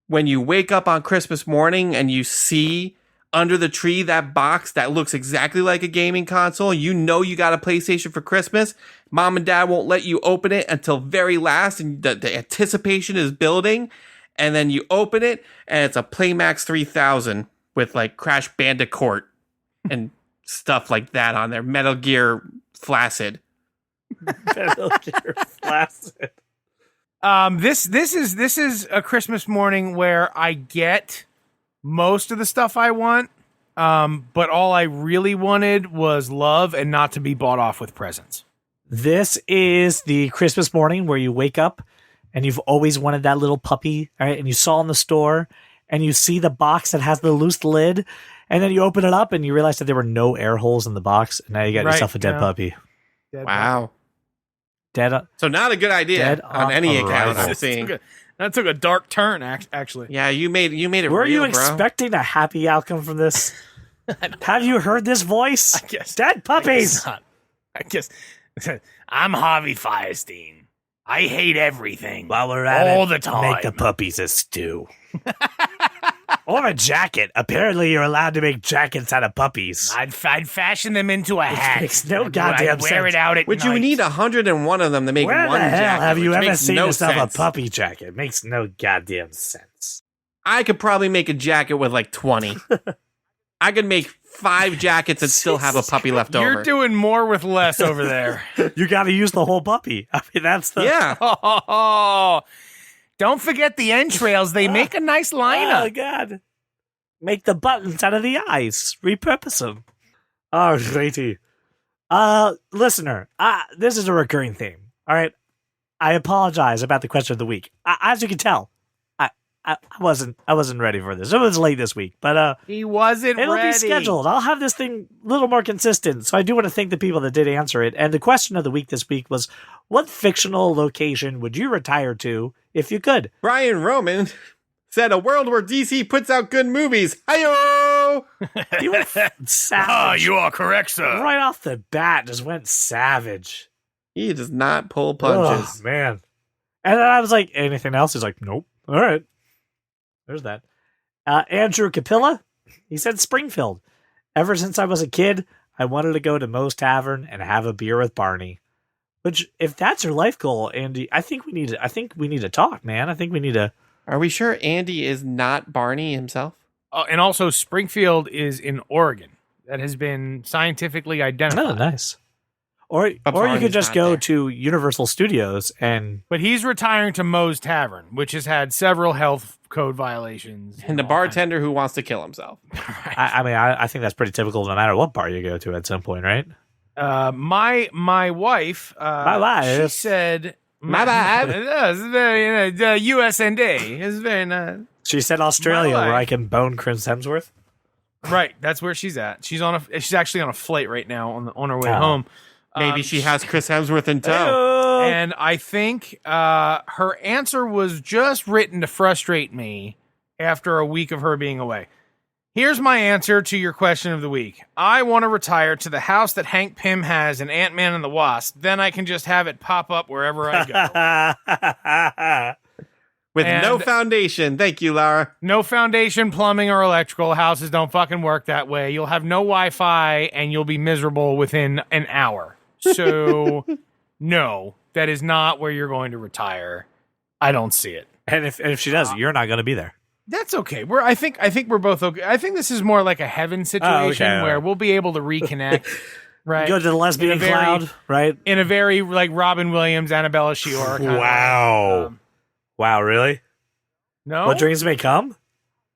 when you wake up on Christmas morning and you see under the tree that box that looks exactly like a gaming console. You know you got a PlayStation for Christmas. Mom and Dad won't let you open it until very last, and the anticipation is building. And then you open it, and it's a Playmax 3000 with like Crash Bandicoot and stuff like that on there. Metal Gear Flaccid. Metal Gear Flaccid. This is a Christmas morning where I get most of the stuff I want, but all I really wanted was love and not to be bought off with presents. This is the Christmas morning where you wake up and you've always wanted that little puppy, right? And you saw in the store and you see the box that has the loose lid, and then you open it up and you realize that there were no air holes in the box, and now you got yourself a dead puppy. Wow. Dead. So not a good idea on any account I'm seeing. That took a dark turn, actually. Yeah, you made it. Were real, you bro. expecting a happy outcome from this? Have you heard this voice? I guess dead puppies. I guess I'm Harvey Firestein. I hate everything. While we're at all it, the time, make the puppies a stew. Or a jacket. Apparently, you're allowed to make jackets out of puppies. I'd fashion them into a hat. Makes no goddamn sense. Wear it out at Which night. you need 101 of them to make Where one the hell jacket. have you ever seen no yourself sense. a puppy jacket? Makes no goddamn sense. I could probably make a jacket with like 20. I could make 5 jackets and still have a puppy left over. You're doing more with less over there. You got to use the whole puppy. I mean, that's the... Yeah. Oh, don't forget the entrails. They make a nice lineup. Oh, God. Make the buttons out of the eyes. Repurpose them. Oh, righty. Listener, this is a recurring theme. All right? I apologize about the question of the week. As you can tell, I wasn't ready for this. It was late this week, but he wasn't it'll ready. be scheduled. I'll have this thing a little more consistent. So I do want to thank the people that did answer it. And the question of the week this week was, what fictional location would you retire to if you could? Brian Roman said a world where DC puts out good movies. Hi-yo! You went savage. You are correct, sir. Right off the bat, just went savage. He does not pull punches. Oh, man. And then I was like, anything else? He's like, nope. All right. There's that. Andrew Capilla, he said Springfield. Ever since I was a kid, I wanted to go to Moe's Tavern and have a beer with Barney. Which, if that's your life goal, Andy, I think we need to talk, man. I think we need to. Are we sure Andy is not Barney himself? And also, Springfield is in Oregon. That has been scientifically identified. Oh, nice. Or you could just go to Universal Studios and. But he's retiring to Moe's Tavern, which has had several health code violations. And the bartender who wants to kill himself. Right. I think that's pretty typical no matter what bar you go to at some point, right? My wife. My wife. She said. My bad. It's very, the USND is very nice. She said Australia, where I can bone Chris Hemsworth. Right, that's where she's at. She's actually on a flight right now on her way home. Maybe she has Chris Hemsworth in tow. And I think her answer was just written to frustrate me after a week of her being away. Here's my answer to your question of the week. I want to retire to the house that Hank Pym has in Ant-Man and the Wasp. Then I can just have it pop up wherever I go. With no foundation. Thank you, Lara. No foundation, plumbing, or electrical. Houses don't fucking work that way. You'll have no Wi-Fi, and you'll be miserable within an hour. So, no, that is not where you're going to retire. I don't see it. And if she does, you're not going to be there. That's okay. I think we're both okay. I think this is more like a heaven situation where we'll be able to reconnect. Right. Go to the lesbian cloud, right? In a very like Robin Williams, Annabella Sciorra. Wow. Wow, really? No. What Dreams May Come?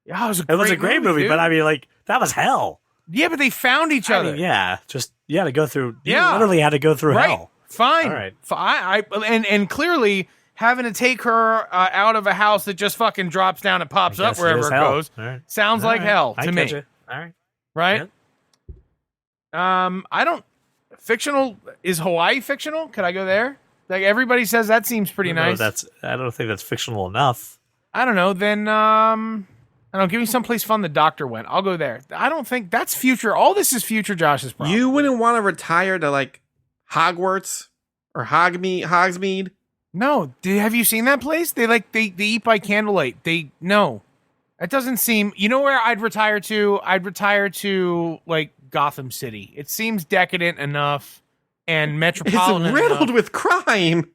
Yeah, it was a great movie, dude. But I mean, like, that was hell. Yeah, but they found each other. I mean, yeah, just you had to go through. You literally had to go through hell. Fine. All right. And clearly having to take her out of a house that just fucking drops down and pops up wherever it goes sounds like hell to me. All right. Right. Yeah. I don't. Fictional is Hawaii fictional? Could I go there? Like everybody says, that seems pretty nice. I don't think that's fictional enough. I don't know. Then I don't know. Give me someplace fun. The doctor went. I'll go there. I don't think that's future. All this is future Josh's problem. You wouldn't want to retire to like Hogwarts or Hogsmeade? No. Have you seen that place? They eat by candlelight. No. That doesn't seem. You know where I'd retire to? I'd retire to like Gotham City. It seems decadent enough and metropolitan. It's riddled with crime.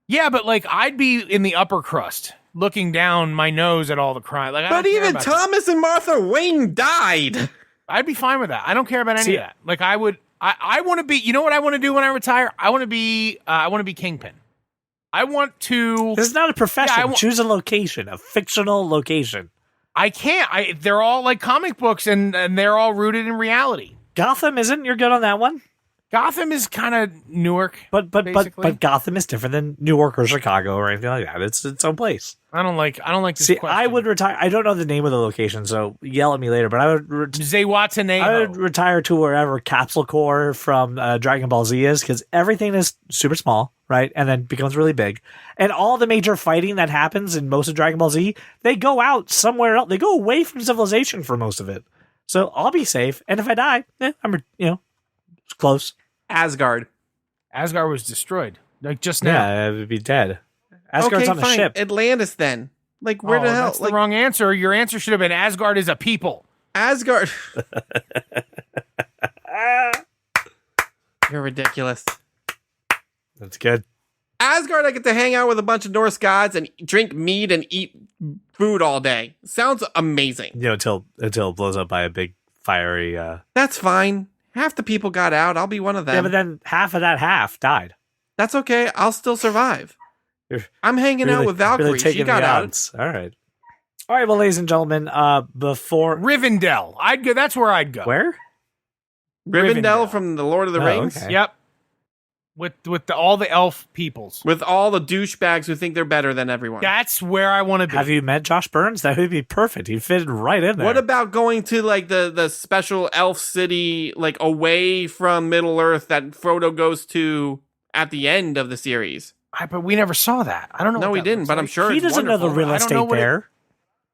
Yeah, but like I'd be in the upper crust, looking down my nose at all the crime. Like, but even Thomas and Martha Wayne died. I'd be fine with that. I don't care about any of that. Like I would. I want to be. You know what I want to do when I retire? I want to be. I want to be Kingpin. I want to. This is not a profession. Choose a location, a fictional location. I can't. They're all like comic books, and they're all rooted in reality. Gotham isn't. You're good on that one. Gotham is kind of Newark, but Gotham is different than Newark or Chicago or anything like that. It's its own place. I don't like this See, question. I would retire. I don't know the name of the location, so yell at me later. But I would. I would retire to wherever Capsule Corps from Dragon Ball Z is, because everything is super small, right, and then becomes really big. And all the major fighting that happens in most of Dragon Ball Z, they go out somewhere else. They go away from civilization for most of it. So I'll be safe. And if I die, I'm it's close. Asgard was destroyed, like just now. Yeah, it would be dead. Asgard's on a ship. Atlantis, then. Like, where the hell? That's the wrong answer. Your answer should have been Asgard is a people. Asgard. You're ridiculous. That's good. Asgard, I get to hang out with a bunch of Norse gods and drink mead and eat food all day. Sounds amazing. Until it blows up by a big fiery. That's fine. Half the people got out. I'll be one of them. Yeah, but then half of that half died. That's okay. I'll still survive. I'm hanging out with Valkyrie. Really she got out. All right. Well, ladies and gentlemen, before Rivendell, I'd go. That's where I'd go. Where? Rivendell from the Lord of the Rings. Okay. Yep. with all the elf peoples. With all the douchebags who think they're better than everyone. That's where I want to be. Have you met Josh Burns? That would be perfect. He'd fit right in there. What about going to like the special elf city, like away from Middle Earth that Frodo goes to at the end of the series? But we never saw that. I don't know. No, we didn't, but I'm sure he doesn't know the real estate there.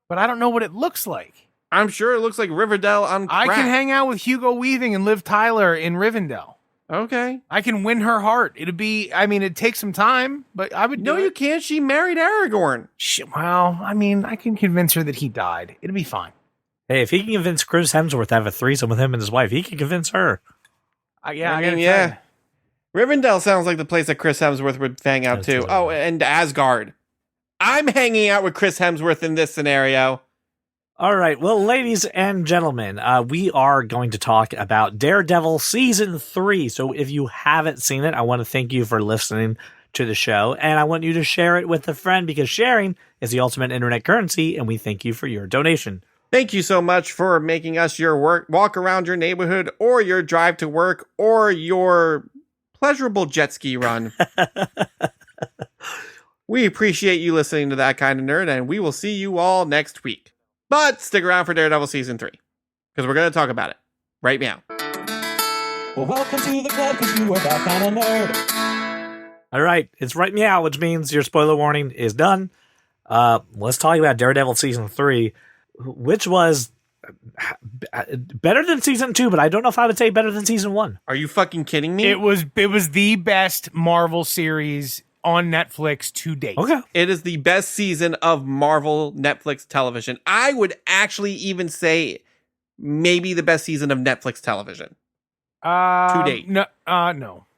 But I don't know what it looks like. I'm sure it looks like Riverdale on crack. I can hang out with Hugo Weaving and Liv Tyler in Rivendell. Okay. I can win her heart. It'd take some time, but I would do it. No, you can't. She married Aragorn. Well, I can convince her that he died. It'll be fine. Hey, if he can convince Chris Hemsworth to have a threesome with him and his wife, he can convince her. Yeah. Rivendell sounds like the place that Chris Hemsworth would hang out to. Oh, and Asgard. I'm hanging out with Chris Hemsworth in this scenario. All right. Well, ladies and gentlemen, we are going to talk about Daredevil Season 3. So if you haven't seen it, I want to thank you for listening to the show. And I want you to share it with a friend because sharing is the ultimate internet currency. And we thank you for your donation. Thank you so much for making us your walk around your neighborhood or your drive to work or your pleasurable jet ski run. We appreciate you listening to That Kind of Nerd, and we will see you all next week. But stick around for Daredevil Season 3, because we're going to talk about it right now. Well, welcome to the club, because you are that kind of nerd. All right, it's right meow, which means your spoiler warning is done. Let's talk about Daredevil Season 3, which was better than Season 2, but I don't know if I would say better than Season 1. Are you fucking kidding me? It was the best Marvel series on Netflix to date. Okay. It is the best season of Marvel Netflix television. I would actually even say maybe the best season of Netflix television to date. No.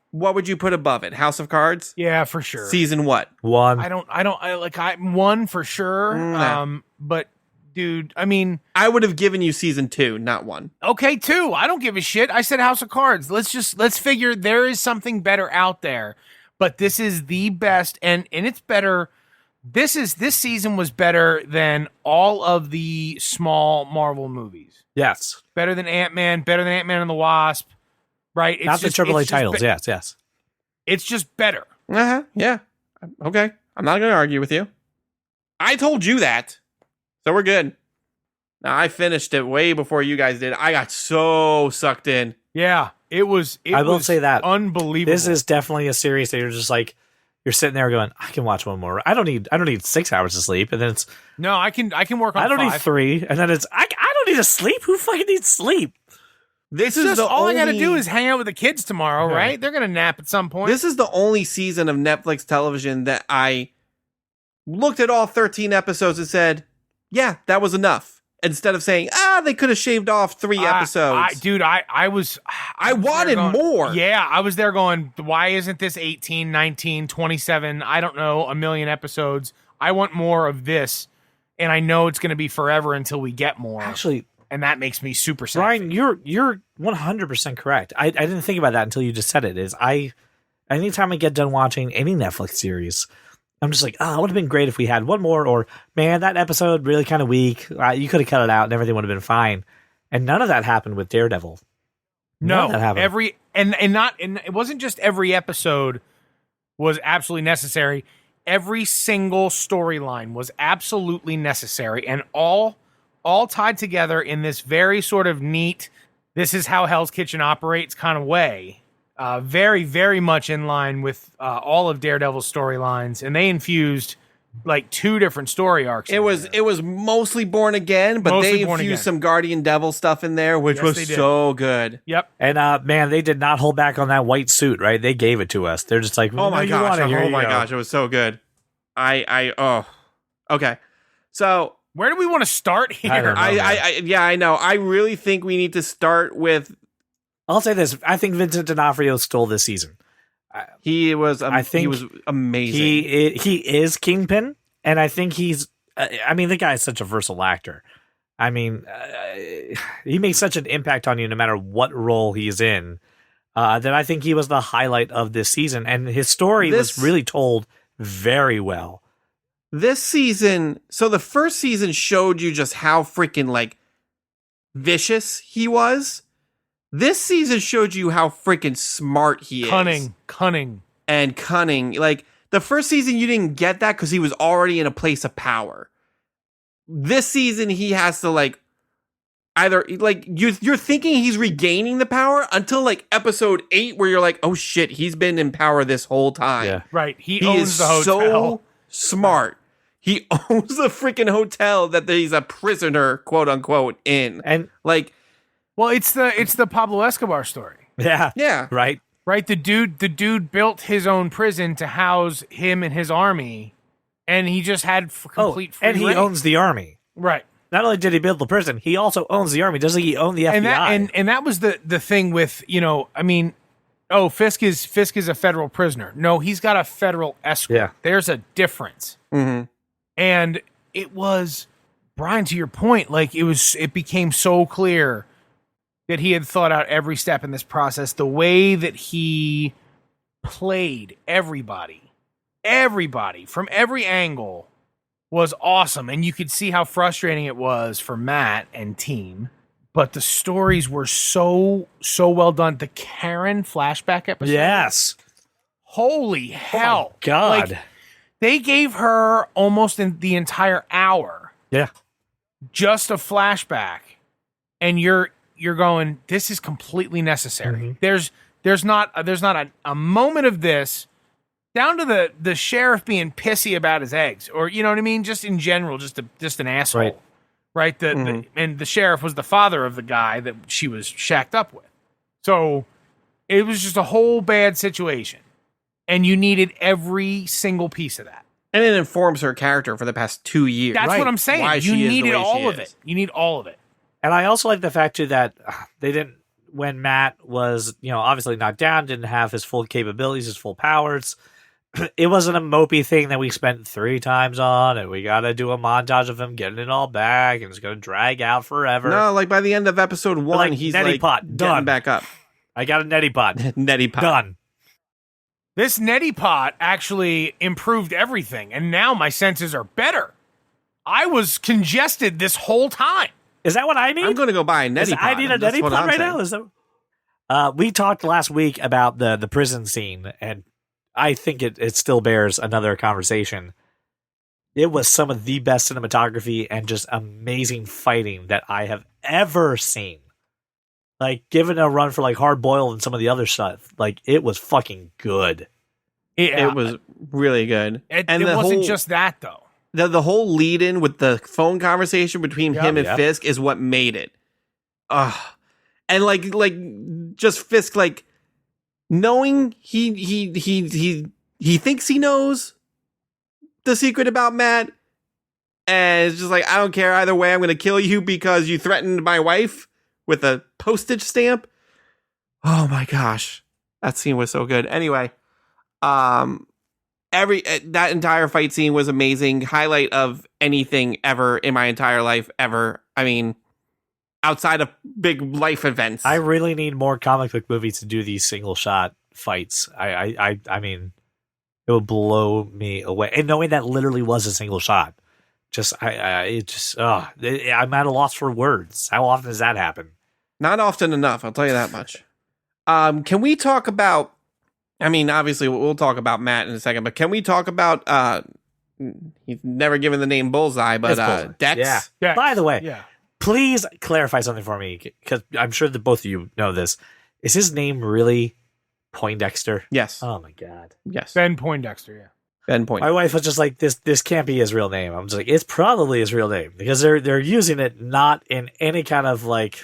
What would you put above it? House of Cards? Yeah, for sure. Season what? 1. I'm one for sure. Nah. But dude, I would have given you season 2, not 1. Okay, 2. I don't give a shit. I said House of Cards. Let's figure there is something better out there. But this is the best, and it's better. This season was better than all of the small Marvel movies. Yes. Better than Ant-Man, better than Ant-Man and the Wasp. Right? Not the AAA titles. Yes. It's just better. Yeah. Okay. I'm not going to argue with you. I told you that. So we're good. Now, I finished it way before you guys did. I got so sucked in. Yeah. I will say that unbelievable. This is definitely a series that you're just like, you're sitting there going, I can watch one more. I don't need 6 hours of sleep, and then it's no, I can work on. I don't 5. need 3, and then it's I don't need to sleep. Who fucking needs sleep? This is just all I got to do is hang out with the kids tomorrow, Yeah. right? They're gonna nap at some point. This is the only season of Netflix television that I looked at all 13 episodes and said, yeah, that was enough. Instead of saying, they could have shaved off 3 episodes. I wanted more. Yeah, I was there going, why isn't this 18, 19, 27, I don't know, a million episodes? I want more of this, and I know it's going to be forever until we get more. Actually, and that makes me super sad. Brian, you're 100% correct. I didn't think about that until you just said it. Anytime I get done watching any Netflix series, I'm just like, it would have been great if we had one more, or man, that episode really kind of weak. You could have cut it out and everything would have been fine. And none of that happened with Daredevil. No, that happened. And it wasn't just every episode was absolutely necessary. Every single storyline was absolutely necessary, and all tied together in this very sort of neat, this is how Hell's Kitchen operates kind of way. Very, very much in line with all of Daredevil's storylines, and they infused like 2 different story arcs. It was mostly Born Again, but they infused some Guardian Devil stuff in there, which was so good. Yep. And man, they did not hold back on that white suit, right? They gave it to us. They're just like, oh my gosh, it was so good. Okay. So where do we want to start here? I know. I really think we need to start with. I'll say this: I think Vincent D'Onofrio stole this season. He was. I think he was amazing. He is Kingpin, and I think he's. The guy is such a versatile actor. He makes such an impact on you no matter what role he's in. That I think he was the highlight of this season, and his story was really told very well. This season, so the first season showed you just how freaking vicious he was. This season showed you how freaking smart he is. Cunning. Like, the first season, you didn't get that because he was already in a place of power. This season, he has to, like, either, like, you're thinking he's regaining the power until, like, episode 8, where you're like, oh, shit, he's been in power this whole time. Yeah. Right. He owns the hotel. So smart. He owns the freaking hotel that he's a prisoner, quote unquote, in. And, like, well, it's the Pablo Escobar story. yeah. Right. Right, the dude built his own prison to house him and his army, and he just had complete free and he reign. owns the army. Right. Not only did he build the prison, he also owns the army. Doesn't he own the FBI? And that was the thing with, I mean, Fisk is a federal prisoner. No, he's got a federal escort. Yeah. There's a difference. Mm-hmm. And it was, Brian, to your point, like it became so clear that he had thought out every step in this process. The way that he played everybody from every angle was awesome. And you could see how frustrating it was for Matt and team. But the stories were so well done. The Karen flashback episode. Yes. Holy hell. Oh God. Like, they gave her almost the entire hour. Yeah. Just a flashback. And you're going, this is completely necessary. Mm-hmm. There's not a moment of this, down to the sheriff being pissy about his eggs, or you know what I mean, just in general, just an asshole, right? And the sheriff was the father of the guy that she was shacked up with, so it was just a whole bad situation, and you needed every single piece of that. And it informs her character for the past 2 years. That's what I'm saying. Why You she is the needed way all she of is. it. You need all of it. And I also like the fact, too, that they didn't, when Matt was, obviously knocked down, didn't have his full capabilities, his full powers, it wasn't a mopey thing that we spent 3 times on, and we got to do a montage of him getting it all back, and it's going to drag out forever. No, like by the end of episode 1, like he's Neti like Pot, getting done. back up. I got a neti pot. Neti Pot. Done. This neti pot actually improved everything, and now my senses are better. I was congested this whole time. Is that what I need? I'm going to go buy a neti pot. I need a That's neti what pot I'm right saying. now? Is that... we talked last week about the prison scene, and I think it still bears another conversation. It was some of the best cinematography and just amazing fighting that I have ever seen. Like, given a run for like Hard Boiled and some of the other stuff, like it was fucking good. It was really good. It the wasn't whole, just that, though. The whole lead in with the phone conversation between him and Yep. Fisk is what made it. And like just Fisk, like knowing he thinks he knows the secret about Matt, and it's just like, I don't care either way, I'm gonna kill you because you threatened my wife with a postage stamp. Oh my gosh, that scene was so good. Anyway, that entire fight scene was amazing. Highlight of anything ever in my entire life ever. I mean, outside of big life events. I really need more comic book movies to do these single shot fights. I mean, it would blow me away. And knowing that literally was a single shot, I'm at a loss for words. How often does that happen? Not often enough, I'll tell you that much. Can we talk about, I mean, obviously we'll talk about Matt in a second, but can we talk about, he's never given the name Bullseye, but Bullseye. Dex? Yeah. Dex. By the way, Yeah. please clarify something for me, because I'm sure that both of you know this. Is his name really Poindexter? Yes. Oh my God. Yes. Ben Poindexter, yeah. Ben Point. My wife was just like, this can't be his real name. I'm just like, it's probably his real name, because they're using it not in any kind of like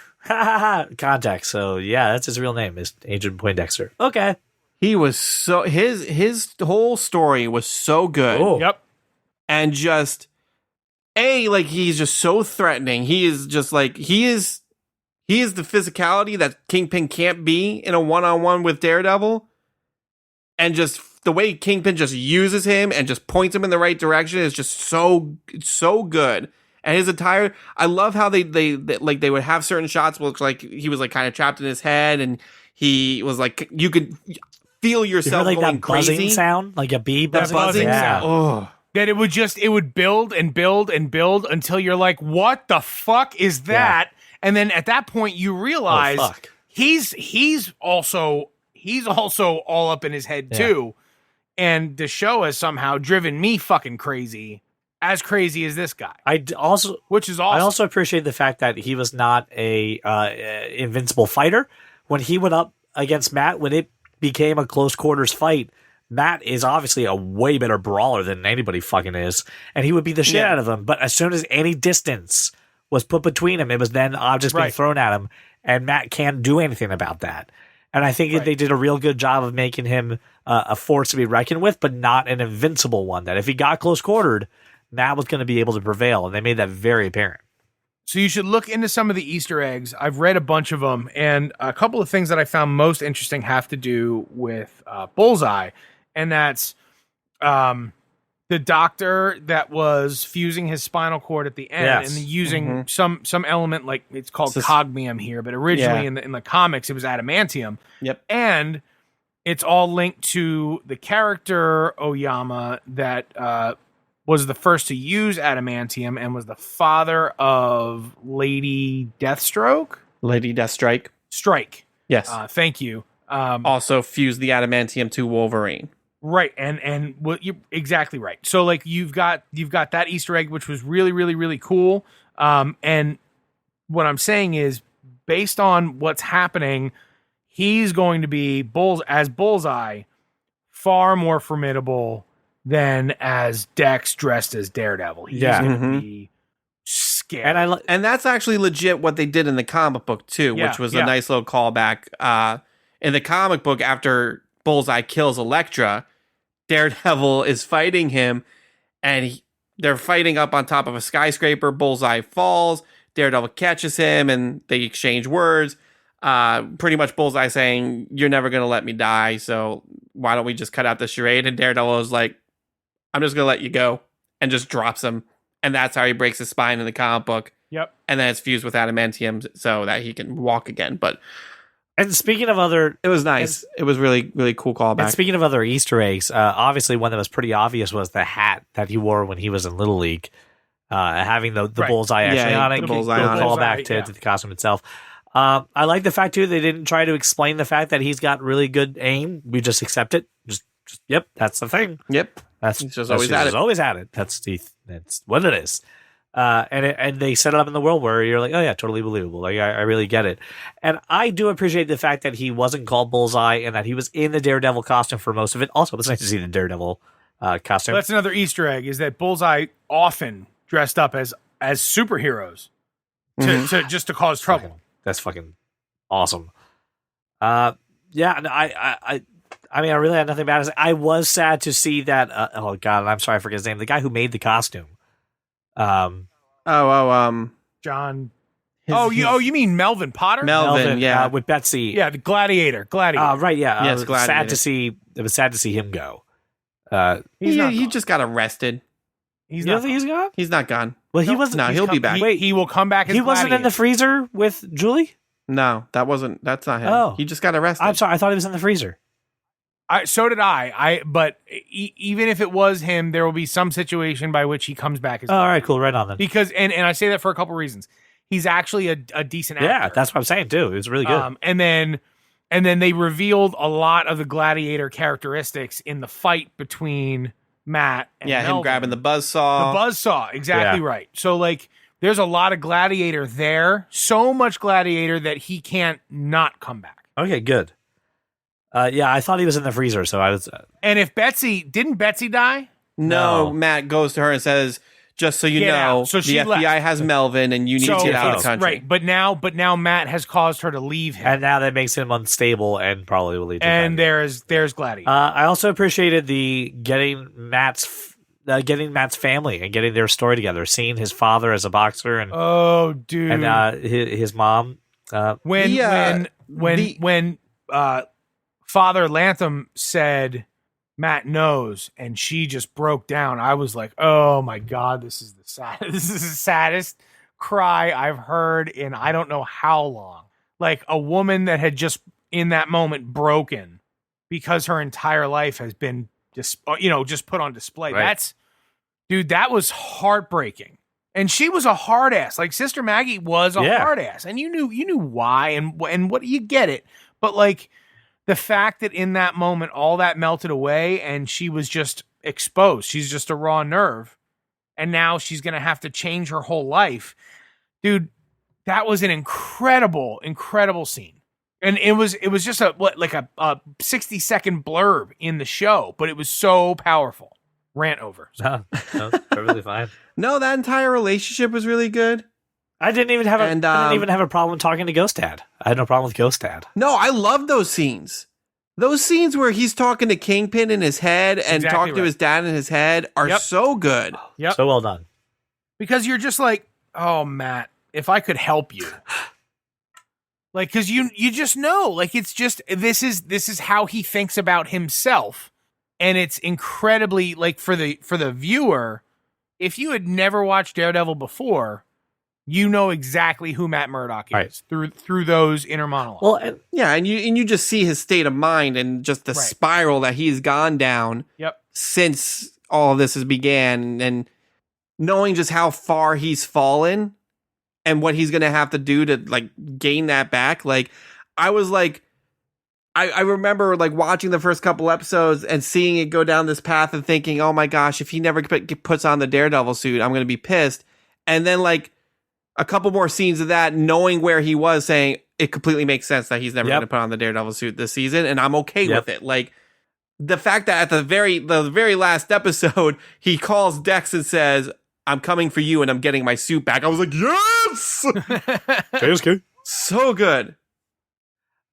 context. So yeah, that's his real name, is Agent Poindexter. Okay. He was so, his whole story was so good. Oh. Yep. And just, like, he's just so threatening. He is just like, he is the physicality that Kingpin can't be in a one-on-one with Daredevil. And just the way Kingpin just uses him and just points him in the right direction is just so good. And his entire, I love how they would have certain shots where it looks like he was like kind of trapped in his head, and he was like, you could feel yourself like going that buzzing crazy. sound, like a bee That buzzing. buzzing Yeah. sound. Oh. That it would build and build and build until you're like, what the fuck is that? And then at that point you realize Oh, fuck. he's also all up in his head too, and the show has somehow driven me fucking crazy. As crazy as this guy. Which is awesome. I also appreciate the fact that he was not a invincible fighter. When he went up against Matt, when it became a close quarters fight, Matt is obviously a way better brawler than anybody fucking is, and he would beat the shit out of him. But as soon as any distance was put between him, it was then objects being thrown at him, and Matt can't do anything about that. And I think they did a real good job of making him a force to be reckoned with, but not an invincible one. That if he got close quartered, Matt was going to be able to prevail, and they made that very apparent. So you should look into some of the Easter eggs. I've read a bunch of them, and a couple of things that I found most interesting have to do with Bullseye, and that's the doctor that was fusing his spinal cord at the end and using some element, like it's called cogmium here, but originally in the comics it was adamantium. Yep. And it's all linked to the character Oyama that was the first to use adamantium and was the father of Lady Deathstroke. Lady Deathstrike. Strike. Yes. Thank you. Also fused the adamantium to Wolverine. Right, and what you're exactly right. So like you've got that Easter egg, which was really, really, really cool. And what I'm saying is, based on what's happening, he's going to be Bullseye far more formidable than as Dex dressed as Daredevil. He's going to be scary. And that's actually legit what they did in the comic book too, which was a nice little callback. In the comic book, after Bullseye kills Elektra, Daredevil is fighting him, and they're fighting up on top of a skyscraper. Bullseye falls, Daredevil catches him, and they exchange words. Pretty much Bullseye saying, "You're never going to let me die, so why don't we just cut out the charade?" And Daredevil is like, "I'm just going to let you go," and just drops him. And that's how he breaks his spine in the comic book. Yep. And then it's fused with adamantium so that he can walk again. But and speaking of other... It was nice. It was really, really cool callback. And speaking of other Easter eggs, obviously one that was pretty obvious was the hat that he wore when he was in Little League. Having the bullseye actually on it. The bullseye on it. Callback to the costume itself. I like the fact, too, they didn't try to explain the fact that he's got really good aim. We just accept it. Just yep, that's the thing. Yep. He's just always at it. That's what it is. And they set it up in the world where you're like, oh yeah, totally believable. Like I really get it. And I do appreciate the fact that he wasn't called Bullseye and that he was in the Daredevil costume for most of it. Also, it's nice to see the Daredevil costume. That's another Easter egg, is that Bullseye often dressed up as superheroes to cause trouble. That's fucking awesome. Yeah, and I mean, I really had nothing bad to say. I was sad to see that. Oh God, I'm sorry, I forget his name. The guy who made the costume. John. You mean Melvin Potter? Melvin, yeah, with Betsy. Yeah, the Gladiator. Right, yeah. Yes, it was sad to see. It was sad to see him go. He just got arrested. He's not gone. He's not gone. Well, he wasn't. No, he'll be back. He will come back. He wasn't in the freezer with Julie. No, that's not him. Oh, he just got arrested. I'm sorry. I thought he was in the freezer. So did I. But even if it was him, there will be some situation by which he comes back. All right, cool. Right on then. Because and I say that for a couple reasons. He's actually a decent actor. Yeah, that's what I'm saying too. It was really good. And then they revealed a lot of the Gladiator characteristics in the fight between Matt and Melvin. Him grabbing the buzzsaw. The buzzsaw, exactly right. So like, there's a lot of Gladiator there. So much Gladiator that he can't not come back. Okay, good. Yeah, I thought he was in the freezer, so I was. And if didn't Betsy die? No, Matt goes to her and says, "Just so you know, so the FBI has Melvin, and you need to get out of the country." Right, but now Matt has caused her to leave him, and now that makes him unstable and probably will lead to. And there's Gladiator. I also appreciated the getting Matt's family and getting their story together, seeing his father as a boxer and and his mom. When Father Lantham said Matt knows, and she just broke down, I was like, oh my God, this is the saddest cry I've heard in I don't know how long. Like a woman that had just in that moment broken because her entire life has been just put on display. Right. That was heartbreaking. And she was a hard ass. Like Sister Maggie was a hard ass, and you knew why and what you get it. But like the fact that in that moment all that melted away and she was just exposed. She's just a raw nerve, and now she's gonna have to change her whole life, dude. That was an incredible scene. And it was just a 60-second blurb in the show, but it was so powerful. Rant over. No, perfectly fine. No, that entire relationship was really good. I didn't even have a problem talking to Ghost Dad. I had no problem with Ghost Dad. No, I love those scenes. Those scenes where he's talking to Kingpin in his head and talking to his dad in his head are so good. Yep. So well done. Because you're just like, oh, Matt, if I could help you. Like, because you just know, like, it's just this is how he thinks about himself, and it's incredibly like for the viewer. If you had never watched Daredevil before, you know exactly who Matt Murdock is through those inner monologues. Well, and you just see his state of mind and just the spiral that he's gone down. Since all of this has began, and knowing just how far he's fallen. And what he's going to have to do to like gain that back. Like I was like, I remember like watching the first couple episodes and seeing it go down this path and thinking, oh my gosh, if he never puts on the Daredevil suit, I'm going to be pissed. And then like a couple more scenes of that, knowing where he was, saying it completely makes sense that he's never going to put on the Daredevil suit this season. And I'm okay with it. Like the fact that at the very last episode, he calls Dex and says, I'm coming for you and I'm getting my suit back. I was like, yes! JSK. So good.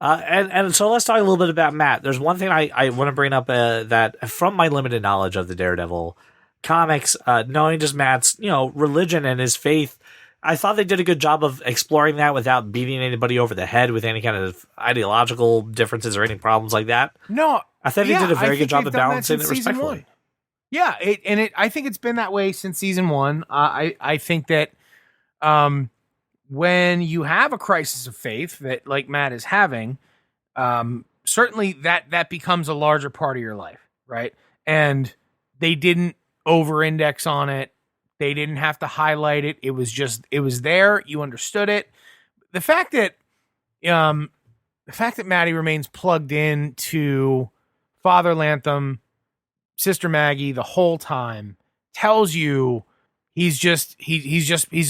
And so let's talk a little bit about Matt. There's one thing I want to bring up that from my limited knowledge of the Daredevil comics, knowing just Matt's, religion and his faith, I thought they did a good job of exploring that without beating anybody over the head with any kind of ideological differences or any problems like that. No. I thouh they did a very good job of balancing it respectfully. Yeah, I think it's been that way since season 1. I think that when you have a crisis of faith that like Matt is having, certainly that becomes a larger part of your life, right? And they didn't over-index on it. They didn't have to highlight it. It was there. You understood it. The fact that Matty remains plugged in to Father Lantham, Sister Maggie the whole time tells you he's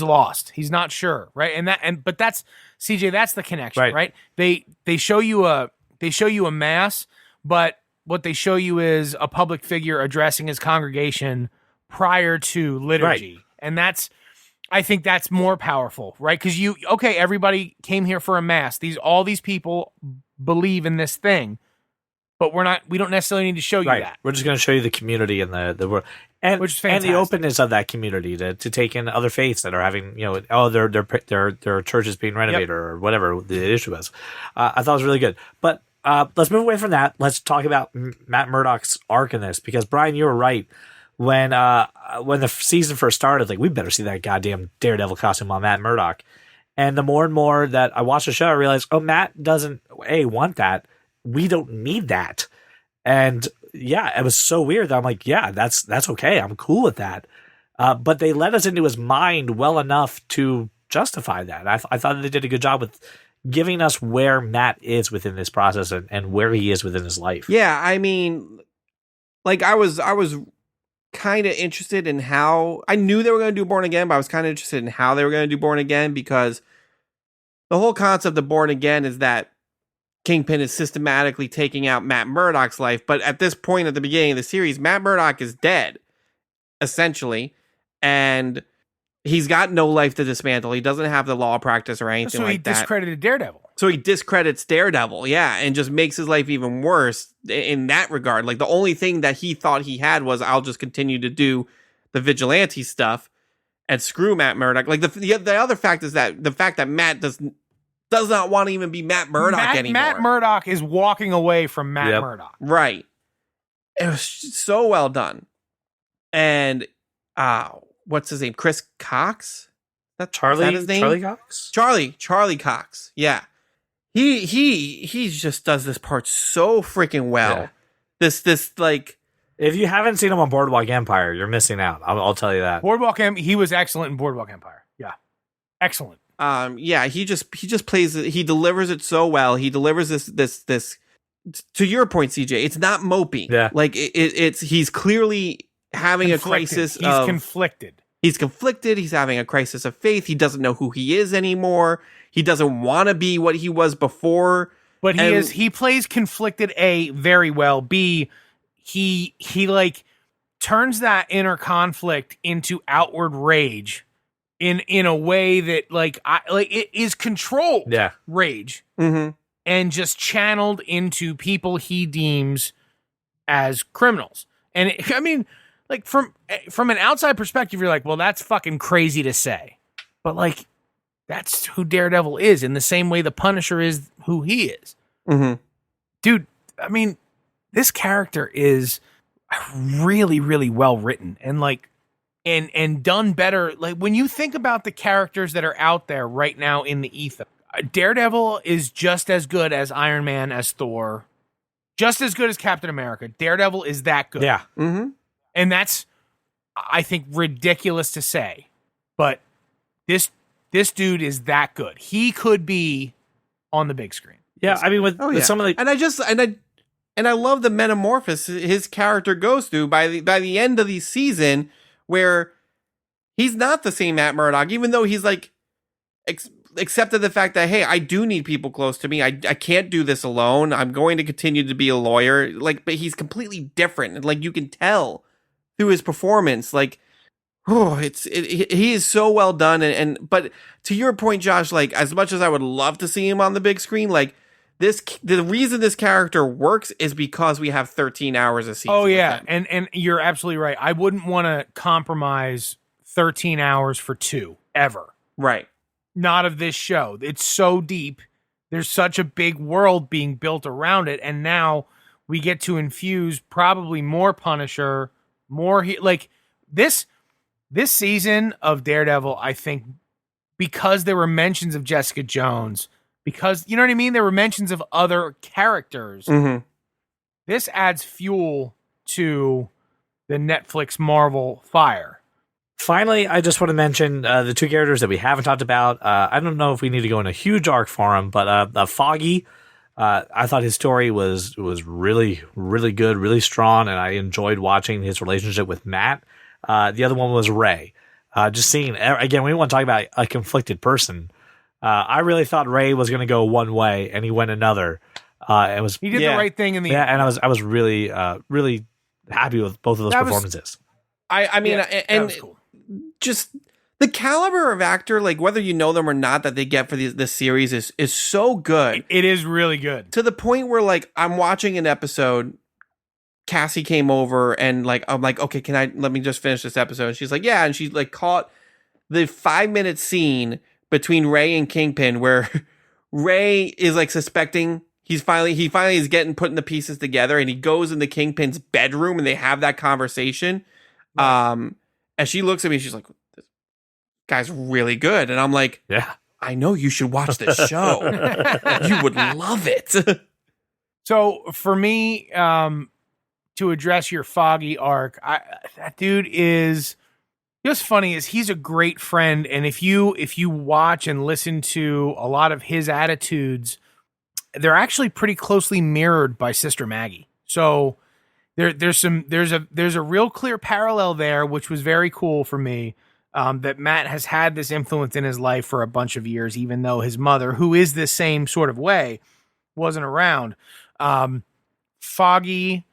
lost. He's not sure, right? But that's CJ. That's the connection, right? They show you a mass, but what they show you is a public figure addressing his congregation prior to liturgy, and I think that's more powerful, right? Because everybody came here for a mass. All these people believe in this thing. But we don't necessarily need to show you that. We're just going to show you the community and the world, and the openness of that community to take in other faiths that are having, their church is being renovated or whatever the issue is. I thought it was really good. But let's move away from that. Let's talk about Matt Murdock's arc in this, because Brian, you were right when the season first started. Like, we better see that goddamn Daredevil costume on Matt Murdock. And the more and more that I watched the show, I realized, Matt doesn't want that. We don't need that. And yeah, it was so weird that I'm like, yeah, that's okay. I'm cool with that. But they let us into his mind well enough to justify that. I thought they did a good job with giving us where Matt is within this process and where he is within his life. Yeah, I mean, like I was kind of interested in how, I knew they were going to do Born Again, but I was kind of interested in how they were going to do Born Again, because the whole concept of Born Again is that Kingpin is systematically taking out Matt Murdock's life. But at this point at the beginning of the series, Matt Murdock is dead, essentially. And he's got no life to dismantle. He doesn't have the law practice or anything like that. So he discredited Daredevil. So he discredits Daredevil, yeah, and just makes his life even worse in that regard. Like, the only thing that he thought he had was, I'll just continue to do the vigilante stuff and screw Matt Murdock. Like, the other fact is that the fact that Matt does not want to even be Matt Murdock anymore. Matt Murdock is walking away from Matt Murdock. Right. It was so well done. And what's his name? Chris Cox? Charlie? Is that his name? Charlie Cox? Charlie Cox. Yeah. He just does this part so freaking well. Yeah. This like If you haven't seen him on Boardwalk Empire, you're missing out. I'll tell you that. He was excellent in Boardwalk Empire. Yeah, excellent. Yeah, he just plays it. He delivers it so well. He delivers this. To your point, CJ, it's not mopey. Yeah, like it's he's clearly having a crisis. He's conflicted. He's conflicted. He's having a crisis of faith. He doesn't know who he is anymore. He doesn't want to be what he was before. But he plays conflicted, A, very well. B, he like turns that inner conflict into outward rage in a way that it is controlled rage. Mm-hmm. And just channeled into people he deems as criminals. And from an outside perspective, you're like, well, that's fucking crazy to say. But like, that's who Daredevil is, in the same way the Punisher is who he is. Mm-hmm. Dude, I mean, this character is really, really well written and done better. Like, when you think about the characters that are out there right now in the ether, Daredevil is just as good as Iron Man, as Thor, just as good as Captain America. Daredevil is that good. Yeah. Mm-hmm. And that's, I think, ridiculous to say. But this dude is that good. He could be on the big screen. Yeah, I mean, with some of the... And I love the metamorphosis his character goes through by the end of the season, where he's not the same Matt Murdock, even though he's like accepted the fact that, hey, I do need people close to me. I can't do this alone. I'm going to continue to be a lawyer. Like, but he's completely different. Like, you can tell through his performance. Like, he is so well done. But to your point, Josh, like, as much as I would love to see him on the big screen, like, the reason this character works is because we have 13 hours a season. Oh yeah, and you're absolutely right. I wouldn't want to compromise 13 hours for 2 ever. Right. Not of this show. It's so deep. There's such a big world being built around it, and now we get to infuse probably more Punisher, more this season of Daredevil. I think because there were mentions of Jessica Jones. Because, you know what I mean? There were mentions of other characters. Mm-hmm. This adds fuel to the Netflix Marvel fire. Finally, I just want to mention the 2 characters that we haven't talked about. I don't know if we need to go in a huge arc for him, but Foggy, I thought his story was really, really good, really strong, and I enjoyed watching his relationship with Matt. The other one was Ray. Just seeing, again, we want to talk about a conflicted person. I really thought Ray was going to go one way, and he went another. He did the right thing in the end. And I was really, really happy with both of those performances. I mean, and cool. Just the caliber of actor, like whether you know them or not, that they get for this series is so good. It is really good, to the point where, like, I'm watching an episode. Cassie came over, and like I'm like, okay, let me just finish this episode? And she's like, yeah, and she like caught the 5-minute scene between Ray and Kingpin, where Ray is like suspecting he finally is getting putting the pieces together, and he goes in the Kingpin's bedroom and they have that conversation. Right. And she looks at me, she's like, this guy's really good. And I'm like, yeah, I know, you should watch this show. You would love it. So for me, to address your Foggy arc, that dude is... What's funny is he's a great friend, and if you watch and listen to a lot of his attitudes, they're actually pretty closely mirrored by Sister Maggie. So there's a real clear parallel there, which was very cool for me. That Matt has had this influence in his life for a bunch of years, even though his mother, who is the same sort of way, wasn't around. Foggy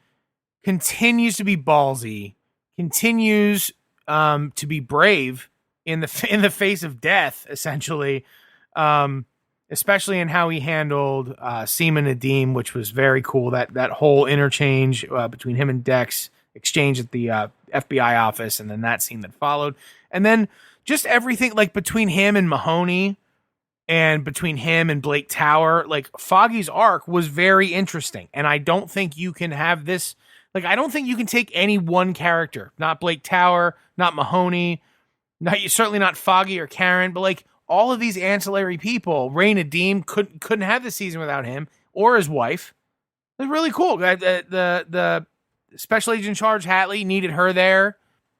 continues to be ballsy, continues to be brave in the face of death, essentially, especially in how he handled Seema Nadim, which was very cool. That whole interchange between him and Dex, exchange at the FBI office, and then that scene that followed, and then just everything like between him and Mahoney, and between him and Blake Tower. Like, Foggy's arc was very interesting, and I don't think you can have this. Like, I don't think you can take any one character, not Blake Tower, not Mahoney, certainly not Foggy or Karen, but like all of these ancillary people. Ray Nadim couldn't have the season without him or his wife. It was really cool. The Special Agent Charge Hatley, needed her there.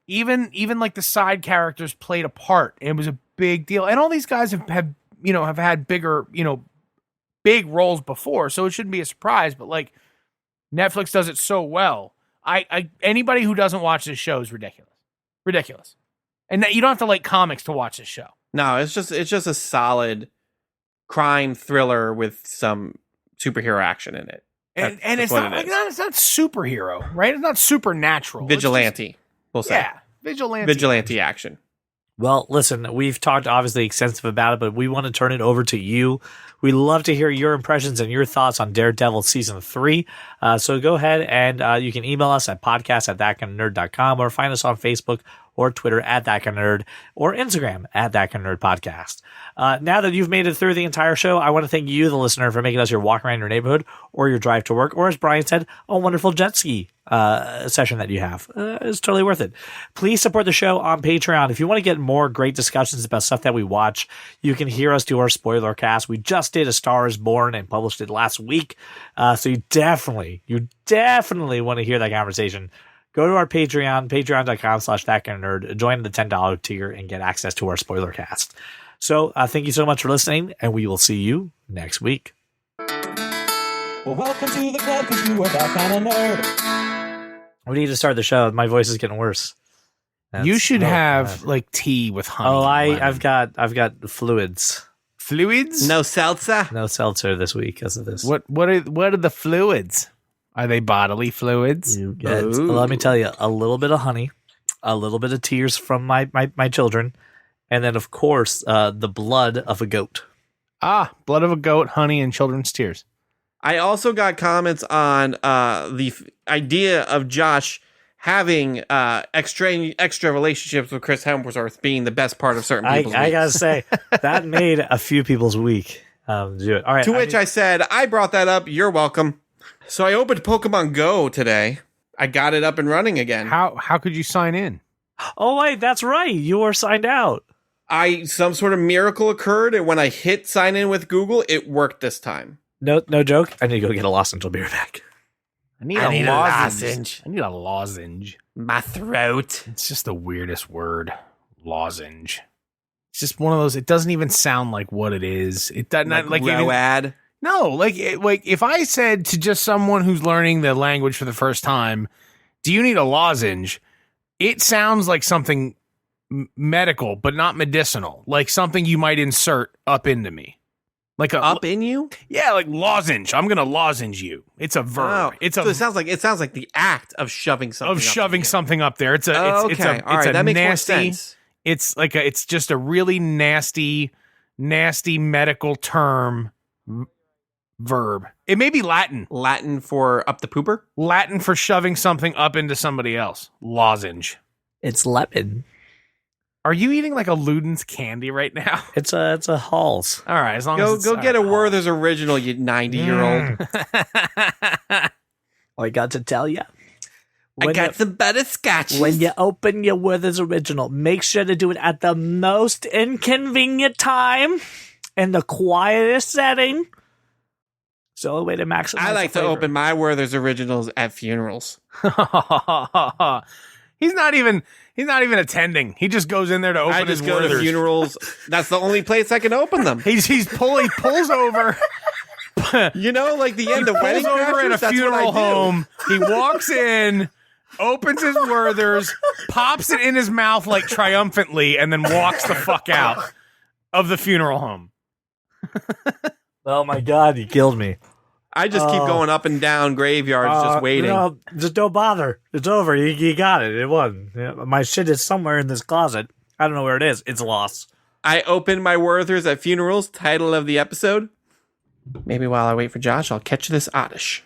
Even like the side characters played a part. It was a big deal. And all these guys have had bigger, big roles before, so it shouldn't be a surprise, but like Netflix does it so well. Anybody who doesn't watch this show is ridiculous. And you don't have to like comics to watch this show. No, it's just a solid crime thriller with some superhero action in it. And it's not superhero, right? It's not supernatural. Vigilante, we'll say. Yeah, vigilante action. Well, listen, we've talked obviously extensive about it, but we want to turn it over to you. We love to hear your impressions and your thoughts on Daredevil Season 3. So go ahead and you can email us at podcast@thatkindofnerd.com or find us on Facebook or Twitter @thatkindofnerd or Instagram @thatkindofnerdpodcast. Now that you've made it through the entire show, I want to thank you, the listener, for making us your walk around your neighborhood or your drive to work, or as Brian said, a wonderful jet ski session that you have. It's totally worth it. Please support the show on Patreon. If you want to get more great discussions about stuff that we watch, you can hear us do our spoiler cast. We just did A Star is Born and published it last week. So you definitely want to hear that conversation. Go to our Patreon, patreon.com/thatkindofnerd, join the $10 tier and get access to our spoiler cast. So thank you so much for listening, and we will see you next week. Well, welcome to the club, because you are that kind of nerd. We need to start the show. My voice is getting worse. You should have like tea with honey. Oh, I've got fluids. Fluids? No seltzer. No seltzer this week because of this. What are the fluids? Are they bodily fluids? You get, let me tell you, a little bit of honey, a little bit of tears from my children, and then, of course, the blood of a goat. Blood of a goat, honey, and children's tears. I also got comments on the idea of Josh having extra relationships with Chris Hemsworth being the best part of certain people's weeks. I gotta say, that made a few people's week. Do it. All right. To which I said, I brought that up. You're welcome. So I opened Pokemon Go today. I got it up and running again. How could you sign in? Oh, wait, that's right. You were signed out. Some sort of miracle occurred, and when I hit sign in with Google, it worked this time. No joke. I need to go get a lozenge. I'll be right back. I need a lozenge. I need a lozenge. My throat. It's just the weirdest word. Lozenge. It's just one of those. It doesn't even sound like what it is. It doesn't like Road. No, like if I said to just someone who's learning the language for the first time, "Do you need a lozenge?" It sounds like something medical, but not medicinal. Like something you might insert up into me. Like up in you? Yeah, like lozenge. I'm gonna lozenge you. It's a verb. Oh, it sounds like the act of shoving something up there. It's a that makes more sense. It's just a really nasty medical term. Verb. It may be Latin. Latin for up the pooper? Latin for shoving something up into somebody else. Lozenge. It's lemon. Are you eating like a Luden's candy right now? It's a Halls. All right, as long as go get a Werther's Original, you 90-year-old. I got to tell you. I got some butterscotch. When you open your Werther's Original, make sure to do it at the most inconvenient time in the quietest setting. So a way to maximize. I like to open my Werther's Originals at funerals. He's not even attending. He just goes in there to open his Werther's. I just go to funerals. That's the only place I can open them. He pulls over. You know, like the end of Wedding Crashers, over at a funeral home. He walks in, opens his Werther's, pops it in his mouth like triumphantly, and then walks the fuck out of the funeral home. Oh my God, you killed me. I just keep going up and down graveyards, just waiting. No, just don't bother. It's over. You got it. It won. Yeah, my shit is somewhere in this closet. I don't know where it is. It's lost. I open my Werther's at funerals. Title of the episode. Maybe while I wait for Josh, I'll catch this oddish.